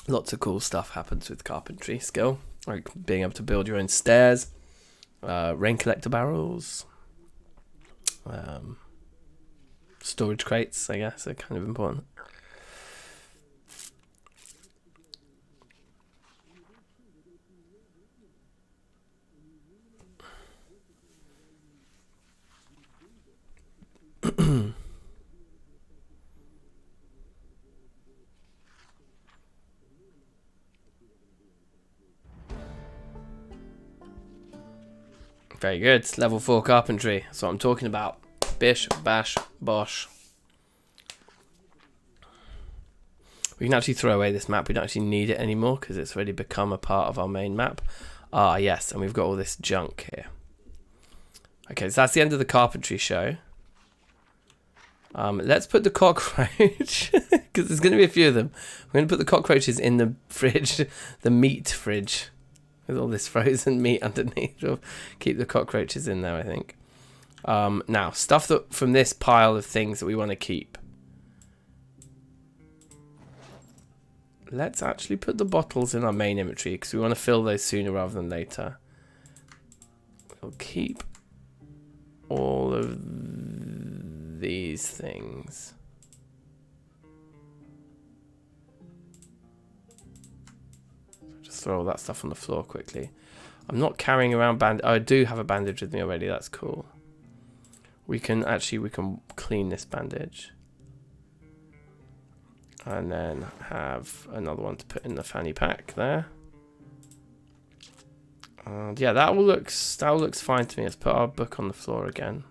lots of cool stuff happens with carpentry skill. Like being able to build your own stairs, rain collector barrels, storage crates, I guess, are kind of important. Very good. Level 4 carpentry. That's what I'm talking about. Bish, bash, bosh. We can actually throw away this map. We don't actually need it anymore because it's already become a part of our main map. Ah, yes, and we've got all this junk here. Okay, so that's the end of the carpentry show. Let's put the cockroach, because there's going to be a few of them. We're going to put the cockroaches in the fridge, the meat fridge, with all this frozen meat underneath. We'll keep the cockroaches in there, I think. Now, stuff that from this pile of things that we want to keep. Let's actually put the bottles in our main inventory, because we want to fill those sooner rather than later. We'll keep all of these things. Just throw all that stuff on the floor quickly. I'm not carrying around bandage. Oh, I do have a bandage with me already. That's cool. We can clean this bandage. And then have another one to put in the fanny pack there. And yeah, that all looks fine to me. Let's put our book on the floor again.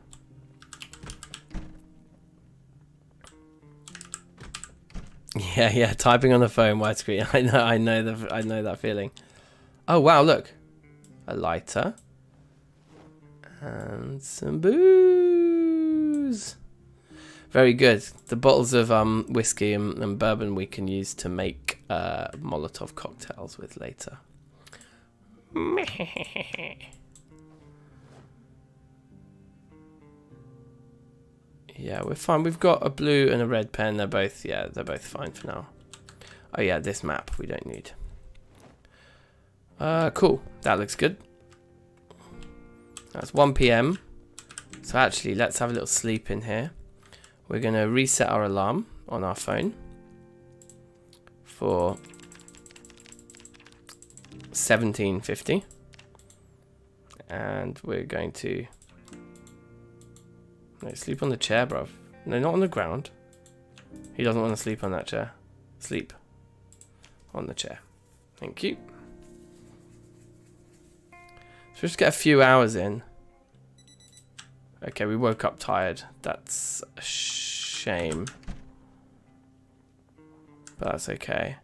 Yeah, typing on the phone widescreen. I know that feeling. Oh wow, look, a lighter and some booze. Very good. The bottles of whiskey and bourbon we can use to make Molotov cocktails with later. Yeah, we're fine. We've got a blue and a red pen. They're both fine for now. Oh yeah, this map we don't need. Cool. That looks good. That's 1 PM. So actually, let's have a little sleep in here. We're going to reset our alarm on our phone for 17:50. And we're going to... No, sleep on the chair, bruv. No, not on the ground. He doesn't want to sleep on that chair. Sleep on the chair. Thank you. So just get a few hours in. Okay, we woke up tired. That's a shame. But that's okay.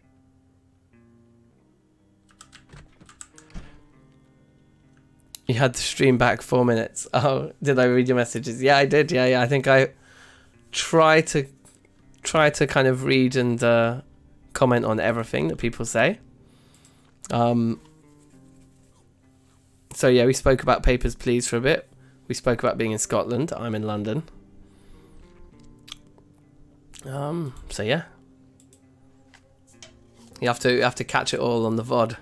You had to stream back 4 minutes. Oh, did I read your messages? Yeah, I did. Yeah. I think I try to kind of read and comment on everything that people say. So yeah, we spoke about Papers, Please for a bit. We spoke about being in Scotland. I'm in London. So yeah, you have to catch it all on the VOD.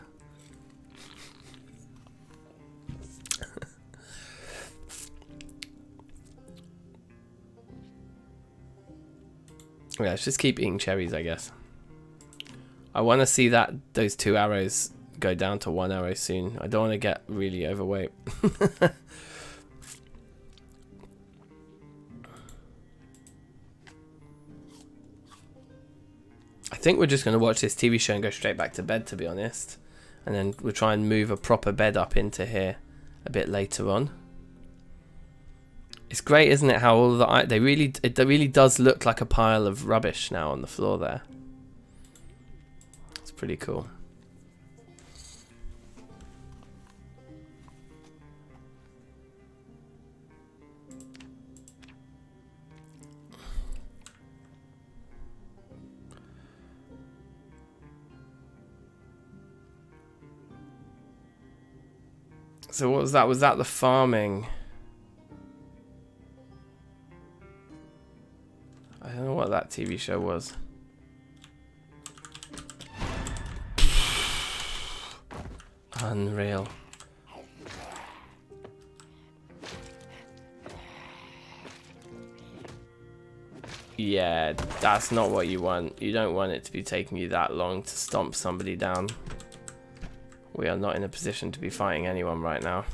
Yeah, let's just keep eating cherries, I guess. I want to see those 2 arrows go down to 1 arrow soon. I don't want to get really overweight. I think we're just going to watch this TV show and go straight back to bed, to be honest. And then we'll try and move a proper bed up into here a bit later on. It's great, isn't it, how all the it really does look like a pile of rubbish now on the floor there. It's pretty cool. So what was that? Was that the farming? I don't know what that TV show was. Unreal. Yeah, that's not what you want. You don't want it to be taking you that long to stomp somebody down. We are not in a position to be fighting anyone right now.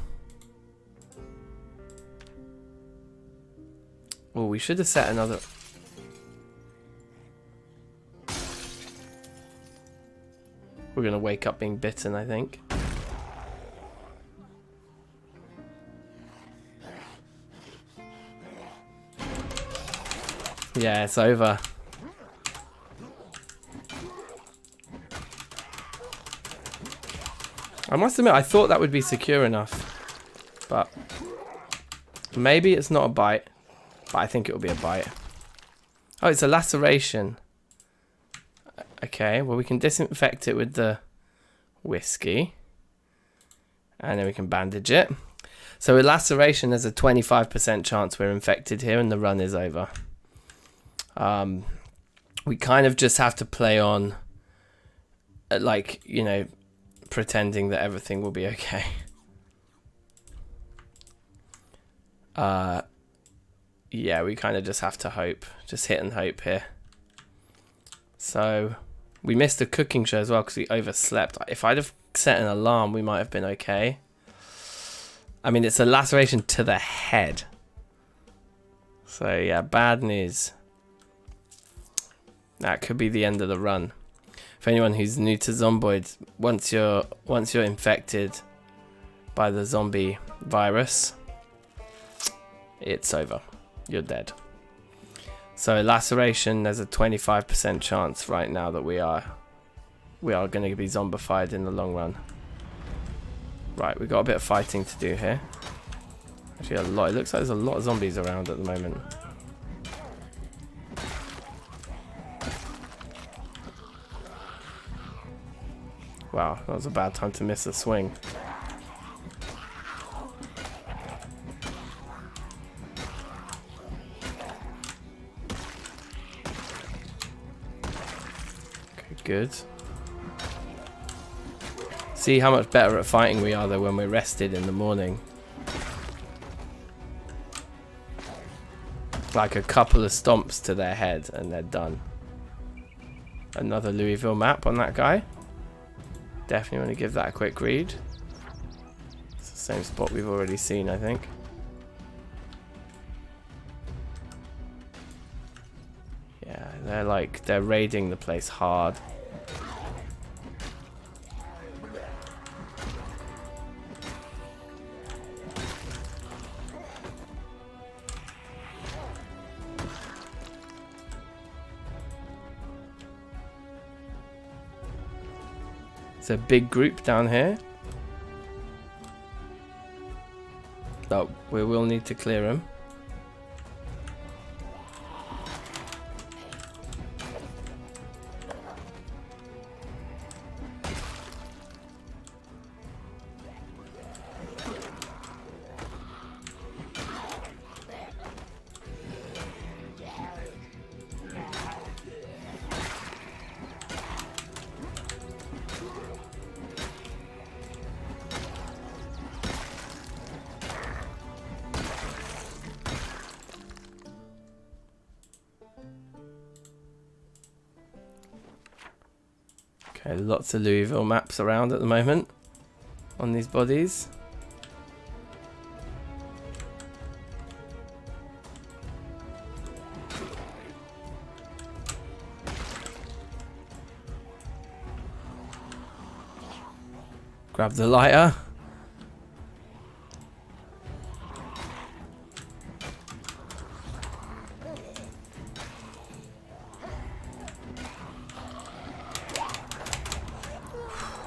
Oh, we should have set another... We're going to wake up being bitten, I think. Yeah, it's over. I must admit, I thought that would be secure enough. But maybe it's not a bite. But I think it will be a bite. Oh, it's a laceration. Okay, well we can disinfect it with the whiskey. And then we can bandage it. So with laceration, there's a 25% chance we're infected here and the run is over. We kind of just have to play on, like, you know, pretending that everything will be okay. Yeah, we kind of just have to hope. Just hit and hope here. So, we missed the cooking show as well because we overslept. If I'd have set an alarm, we might have been okay. I mean, it's a laceration to the head. So, yeah, bad news. That could be the end of the run. For anyone who's new to Zomboid, once you're infected, by the zombie virus, it's over. You're dead. So laceration, there's a 25% chance right now that we are going to be zombified in the long run. Right, we've got a bit of fighting to do here. Actually, a lot. It looks like there's a lot of zombies around at the moment. Wow, that was a bad time to miss a swing. Okay, good. See how much better at fighting we are though when we're rested in the morning. Like a couple of stomps to their head and they're done. Another Louisville map on that guy. Definitely want to give that a quick read. It's the same spot we've already seen, I think. Yeah, they're raiding the place hard. It's a big group down here. Oh, we will need to clear them. Okay, lots of Louisville maps around at the moment on these bodies. Grab the lighter.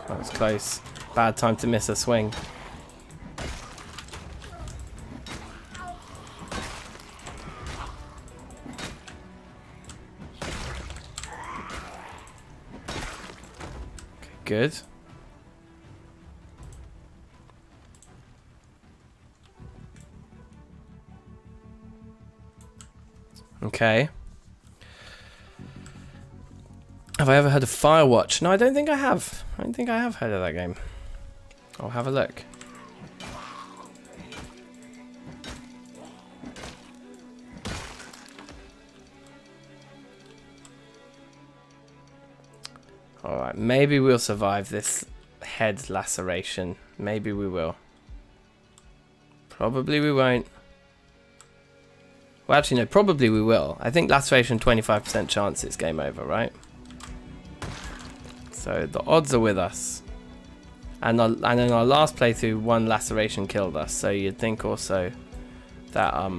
That was close. Bad time to miss a swing. Okay, good. Okay. Have I ever heard of Firewatch? No, I don't think I have. I don't think I have heard of that game. I'll have a look. Alright, maybe we'll survive this head laceration. Maybe we will. Probably we won't. Well, actually, no, probably we will. I think laceration 25% chance it's game over, right? So the odds are with us. And in our last playthrough, one laceration killed us. So you'd think also that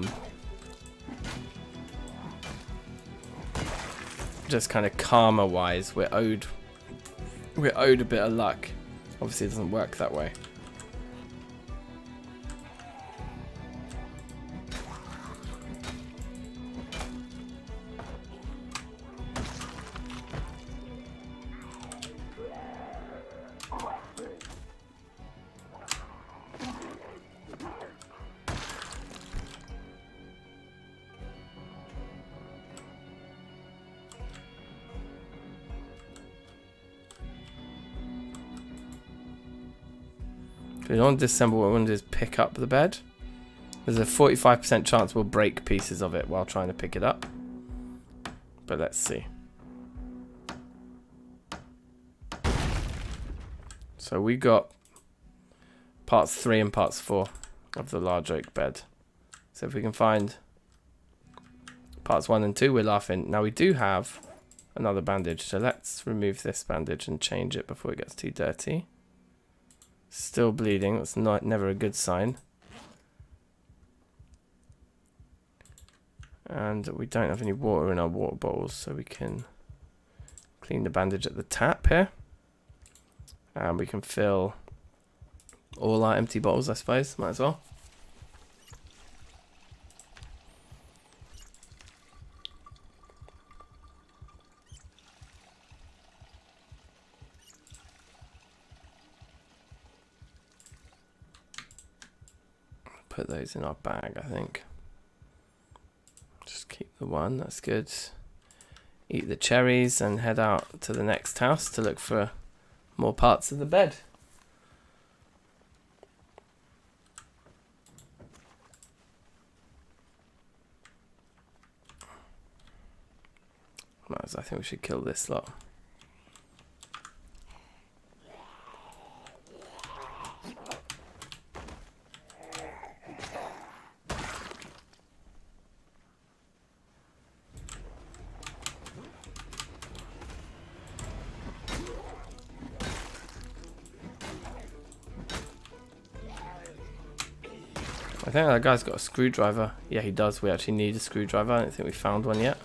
just kind of karma-wise, we're owed a bit of luck. Obviously, it doesn't work that way. We don't want to disassemble. What we want to do is pick up the bed. There's a 45% chance we'll break pieces of it while trying to pick it up. But let's see. So we got parts 3 and parts 4 of the large oak bed. So if we can find parts 1 and 2, we're laughing. Now we do have another bandage. So let's remove this bandage and change it before it gets too dirty. Still bleeding. That's never a good sign. And we don't have any water in our water bottles, so we can clean the bandage at the tap here. And we can fill all our empty bottles, I suppose. Might as well. Put those in our bag, I think. Just keep the one, that's good. Eat the cherries and head out to the next house to look for more parts of the bed. I think we should kill this lot. I think that guy's got a screwdriver. Yeah, he does. We actually need a screwdriver. I don't think we found one yet.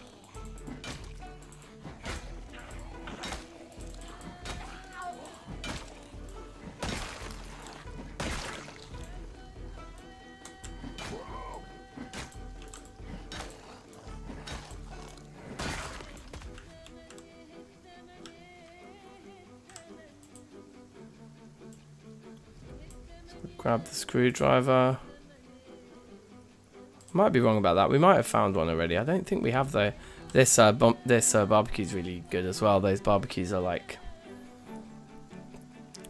So grab the screwdriver. Might be wrong about that. We might have found one already. I don't think we have though. This barbecue's really good as well. Those barbecues are like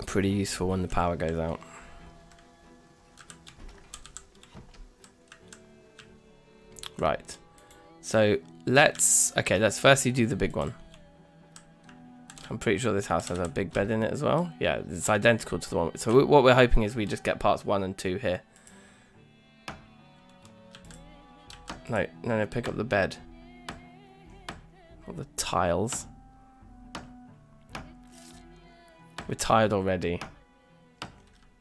pretty useful when the power goes out. Right. So let's firstly do the big one. I'm pretty sure this house has a big bed in it as well. Yeah, it's identical to the one. So what we're hoping is we just get parts 1 and 2 here. No, pick up the bed. Not the tiles. We're tired already.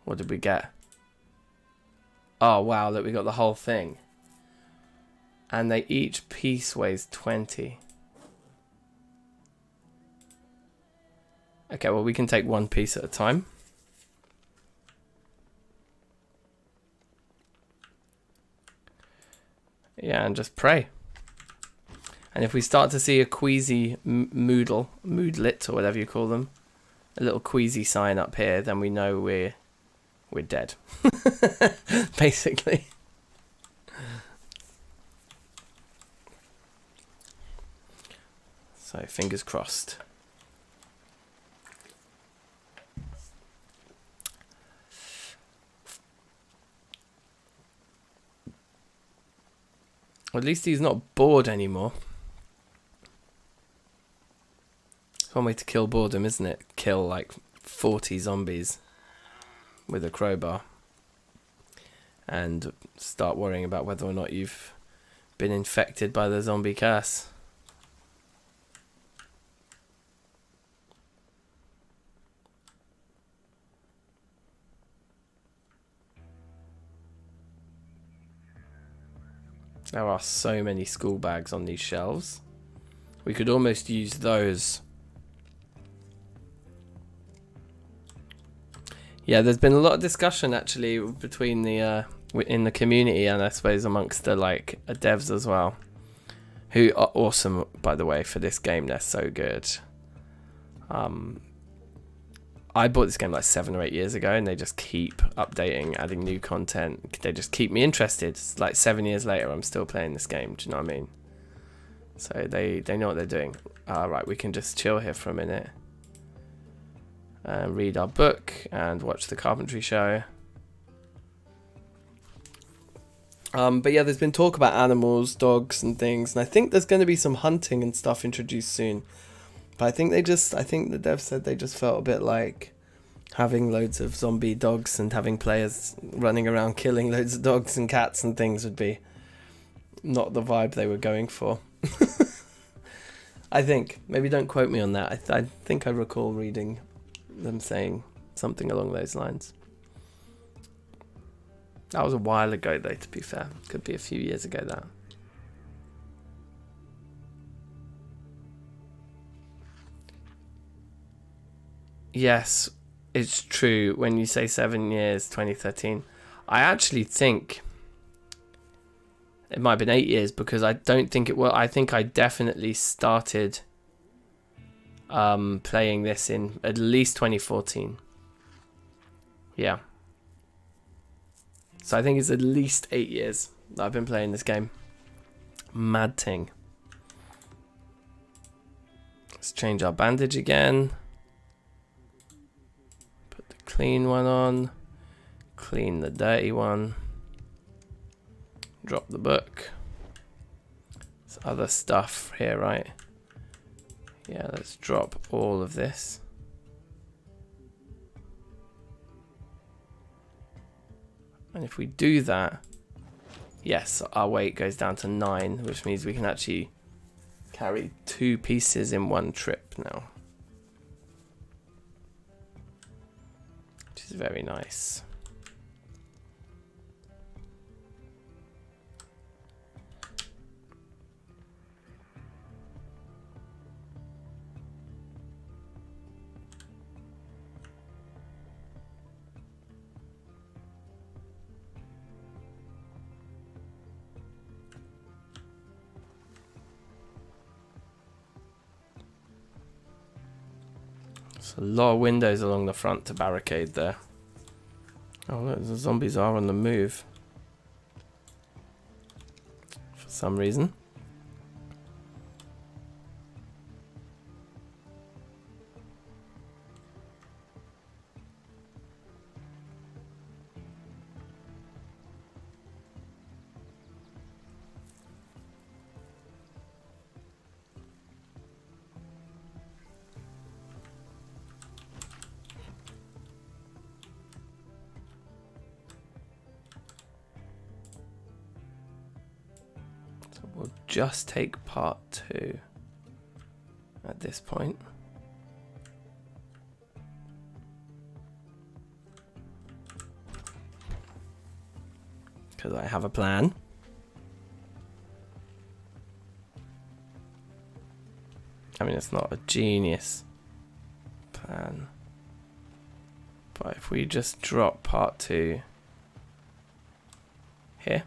What did we get? Oh, wow, look, we got the whole thing. And each piece weighs 20. Okay, well, we can take one piece at a time. Yeah, and just pray. And if we start to see a queasy moodlet, or whatever you call them, a little queasy sign up here, then we know we're dead. Basically. So, fingers crossed. Well, at least he's not bored anymore. It's one way to kill boredom, isn't it? Kill like 40 zombies with a crowbar. And start worrying about whether or not you've been infected by the zombie curse. There are so many school bags on these shelves. We could almost use those. Yeah, there's been a lot of discussion actually between the in the community, and I suppose amongst the devs as well, who are awesome, by the way, for this game. They're so good. I bought this game like 7 or 8 years ago, and they just keep updating, adding new content. They just keep me interested. It's like 7 years later, I'm still playing this game. Do you know what I mean? So they know what they're doing. Right, we can just chill here for a minute. And read our book and watch the carpentry show. But yeah, there's been talk about animals, dogs and things. And I think there's going to be some hunting and stuff introduced soon. But I think the devs said they just felt a bit like having loads of zombie dogs and having players running around killing loads of dogs and cats and things would be not the vibe they were going for. I think. Maybe don't quote me on that. I think I recall reading them saying something along those lines. That was a while ago, though, to be fair. Could be a few years ago, that. Yes, it's true. When you say 7 years, 2013, I actually think it might have been 8 years, because I don't think it was. I think I definitely started playing this in at least 2014. Yeah. So I think it's at least 8 years that I've been playing this game. Mad thing. Let's change our bandage again. Put the clean one on. Clean the dirty one. Drop the book. There's other stuff here, right? Yeah, let's drop all of this. And if we do that, yes, our weight goes down to 9, which means we can actually carry 2 pieces in one trip now. Which is very nice. A lot of windows along the front to barricade there. Oh look, the zombies are on the move. For some reason. We'll just take part 2 at this point. Because I have a plan. I mean, it's not a genius plan. But if we just drop part 2 here.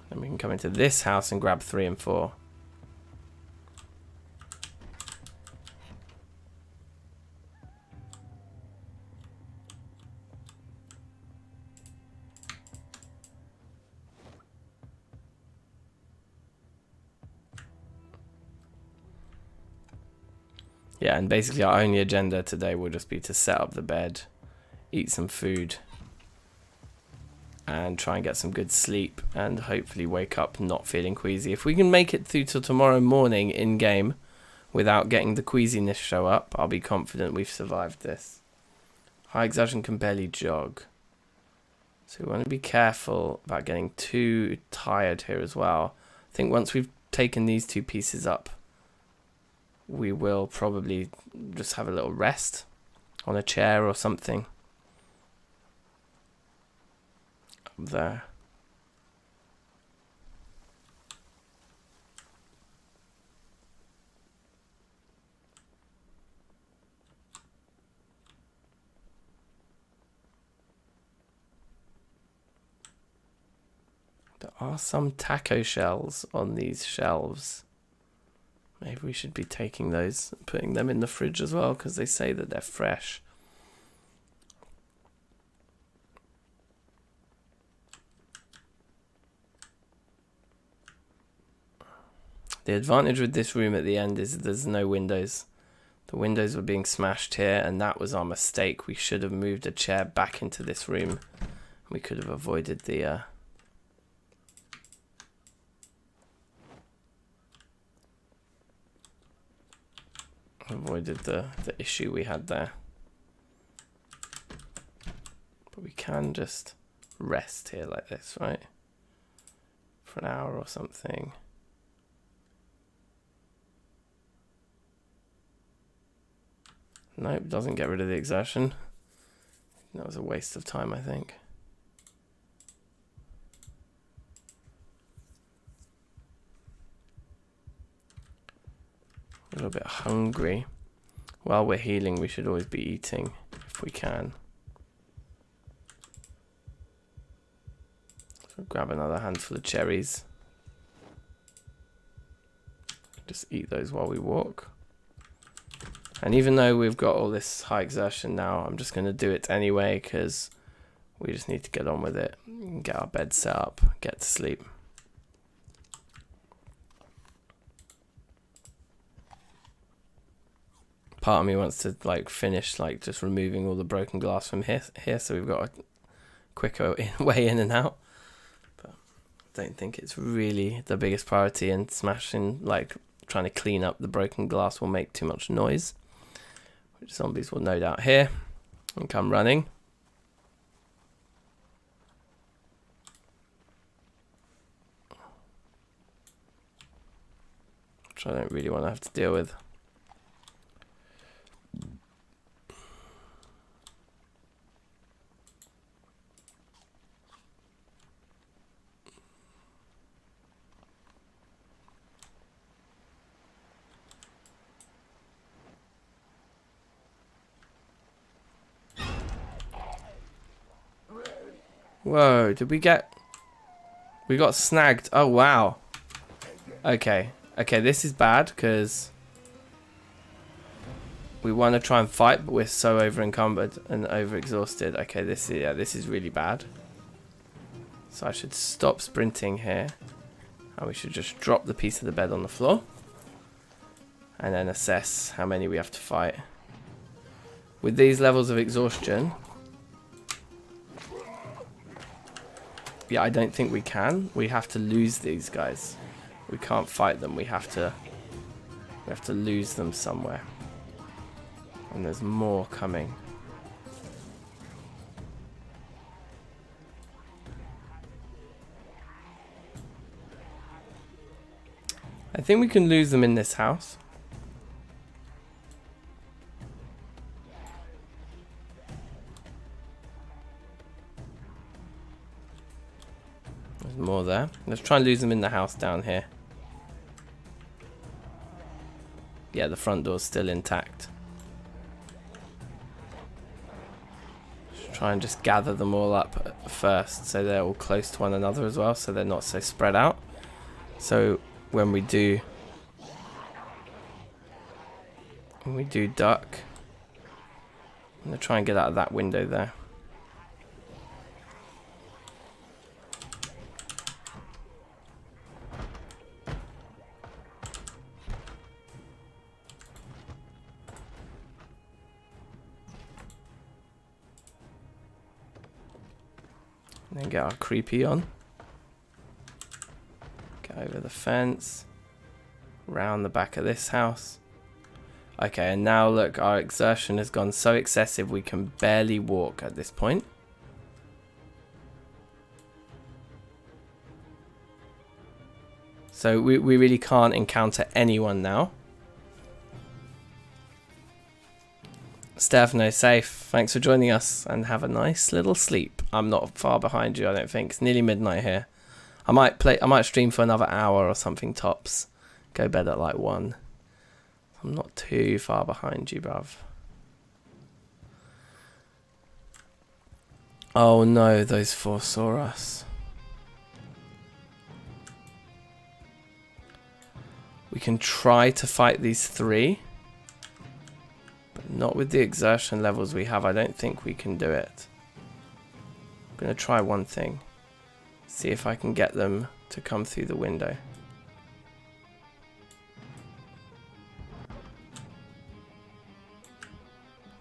Then we can come into this house and grab 3 and 4. Yeah, and basically our only agenda today will just be to set up the bed, eat some food, and try and get some good sleep, and hopefully wake up not feeling queasy. If we can make it through till tomorrow morning in game without getting the queasiness show up, I'll be confident we've survived this. High exertion can barely jog, so we want to be careful about getting too tired here as well. I think once we've taken these 2 pieces up, we will probably just have a little rest on a chair or something. There. There are some taco shells on these shelves. Maybe we should be taking those and putting them in the fridge as well, because they say that they're fresh. The advantage with this room at the end is there's no windows. The windows were being smashed here, and that was our mistake. We should have moved a chair back into this room. We could have avoided the issue we had there. But we can just rest here like this, right? For an hour or something. Nope, doesn't get rid of the exertion. That was a waste of time, I think. a little bit hungry. While we're healing, we should always be eating if we can. So grab another handful of cherries. Just eat those while we walk. And even though we've got all this high exertion now, I'm just going to do it anyway because we just need to get on with it and get our bed set up, get to sleep. Part of me wants to like finish like just removing all the broken glass from here so we've got a quicker way in and out. But I don't think it's really the biggest priority, and smashing, like trying to clean up the broken glass will make too much noise, which zombies will no doubt hear and come running. Which I don't really want to have to deal with. Whoa, did we get... We got snagged. Oh, wow. Okay. Okay, this is bad because we want to try and fight, but we're so over encumbered and over exhausted. Okay, this is really bad. So I should stop sprinting here. And we should just drop the piece of the bed on the floor. And then assess how many we have to fight. With these levels of exhaustion... Yeah, I don't think we can. We have to lose these guys. We can't fight them. We have to lose them somewhere. And there's more coming. I think we can lose them in this house. There's more there. Let's try and lose them in the house down here. Yeah, the front door's still intact. Let's try and just gather them all up first so they're all close to one another as well, so they're not so spread out. So when we do duck, I'm going to try and get out of that window there. And then get our creepy on. Get over the fence. Round the back of this house. Okay, and now look, our exertion has gone so excessive we can barely walk at this point. So we really can't encounter anyone now. Stefano, safe. Thanks for joining us and have a nice little sleep. I'm not far behind you, I don't think. It's nearly midnight here. I might stream for another hour or something tops. Go bed at like 1. I'm not too far behind you, bruv. Oh no, those 4 saw us. We can try to fight these 3. But not with the exertion levels we have. I don't think we can do it. I'm going to try one thing. See if I can get them to come through the window.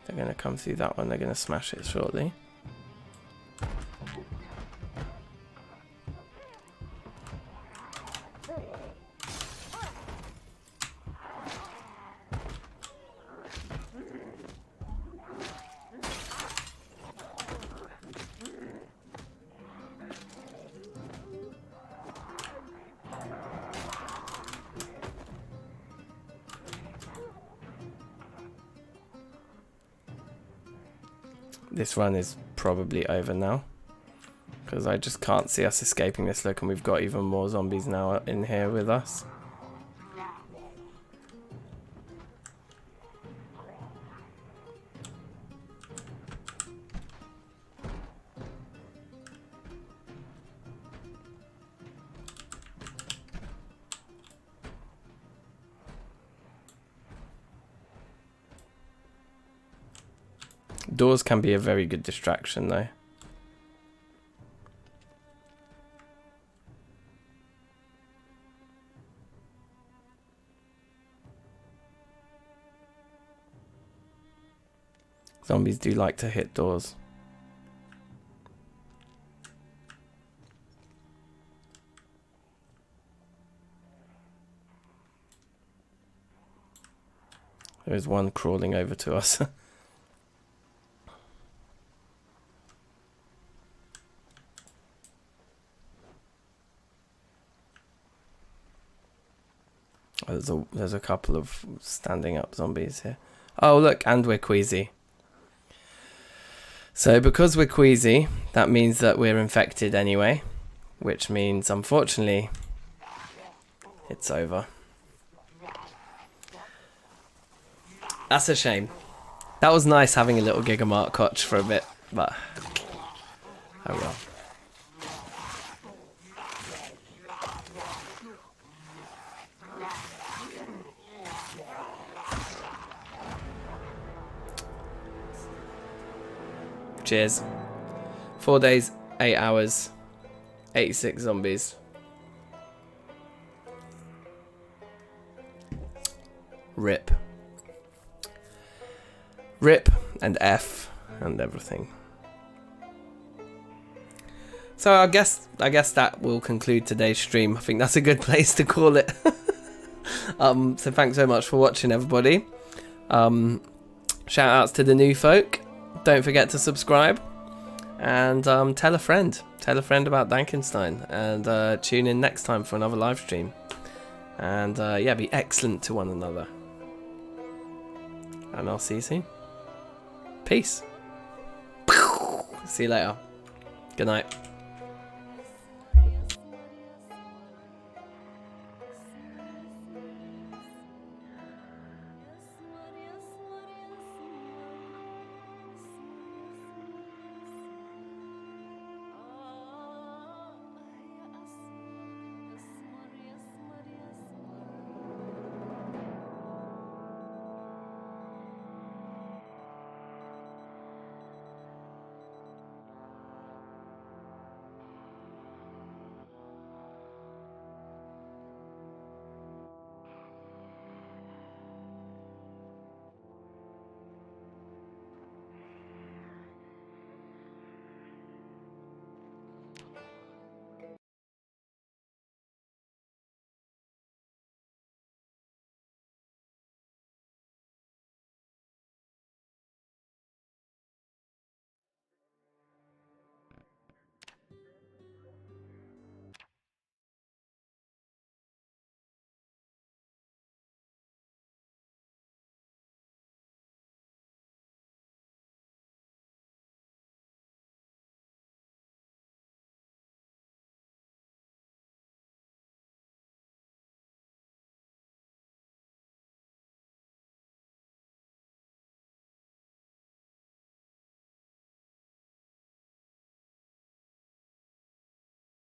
They're going to come through that one. They're going to smash it shortly. This run is probably over now, because I just can't see us escaping this. Look, and we've got even more zombies now in here with us. doors can be a very good distraction though. Zombies do like to hit doors. There's one crawling over to us. There's a couple of standing up zombies here. Oh look, and we're queasy. So because we're queasy, that means that we're infected anyway, which means unfortunately it's over. That's a shame. That was nice having a little Giga Mark Koch for a bit, but oh well. Cheers. 4 days, 8 hours, 86 zombies. Rip. Rip and F and everything. So I guess that will conclude today's stream. I think that's a good place to call it. So thanks so much for watching, everybody. Shout outs to the new folk. Don't forget to subscribe and tell a friend about DankNStein, and tune in next time for another live stream. And yeah, be excellent to one another. And I'll see you soon. Peace. See you later. Good night.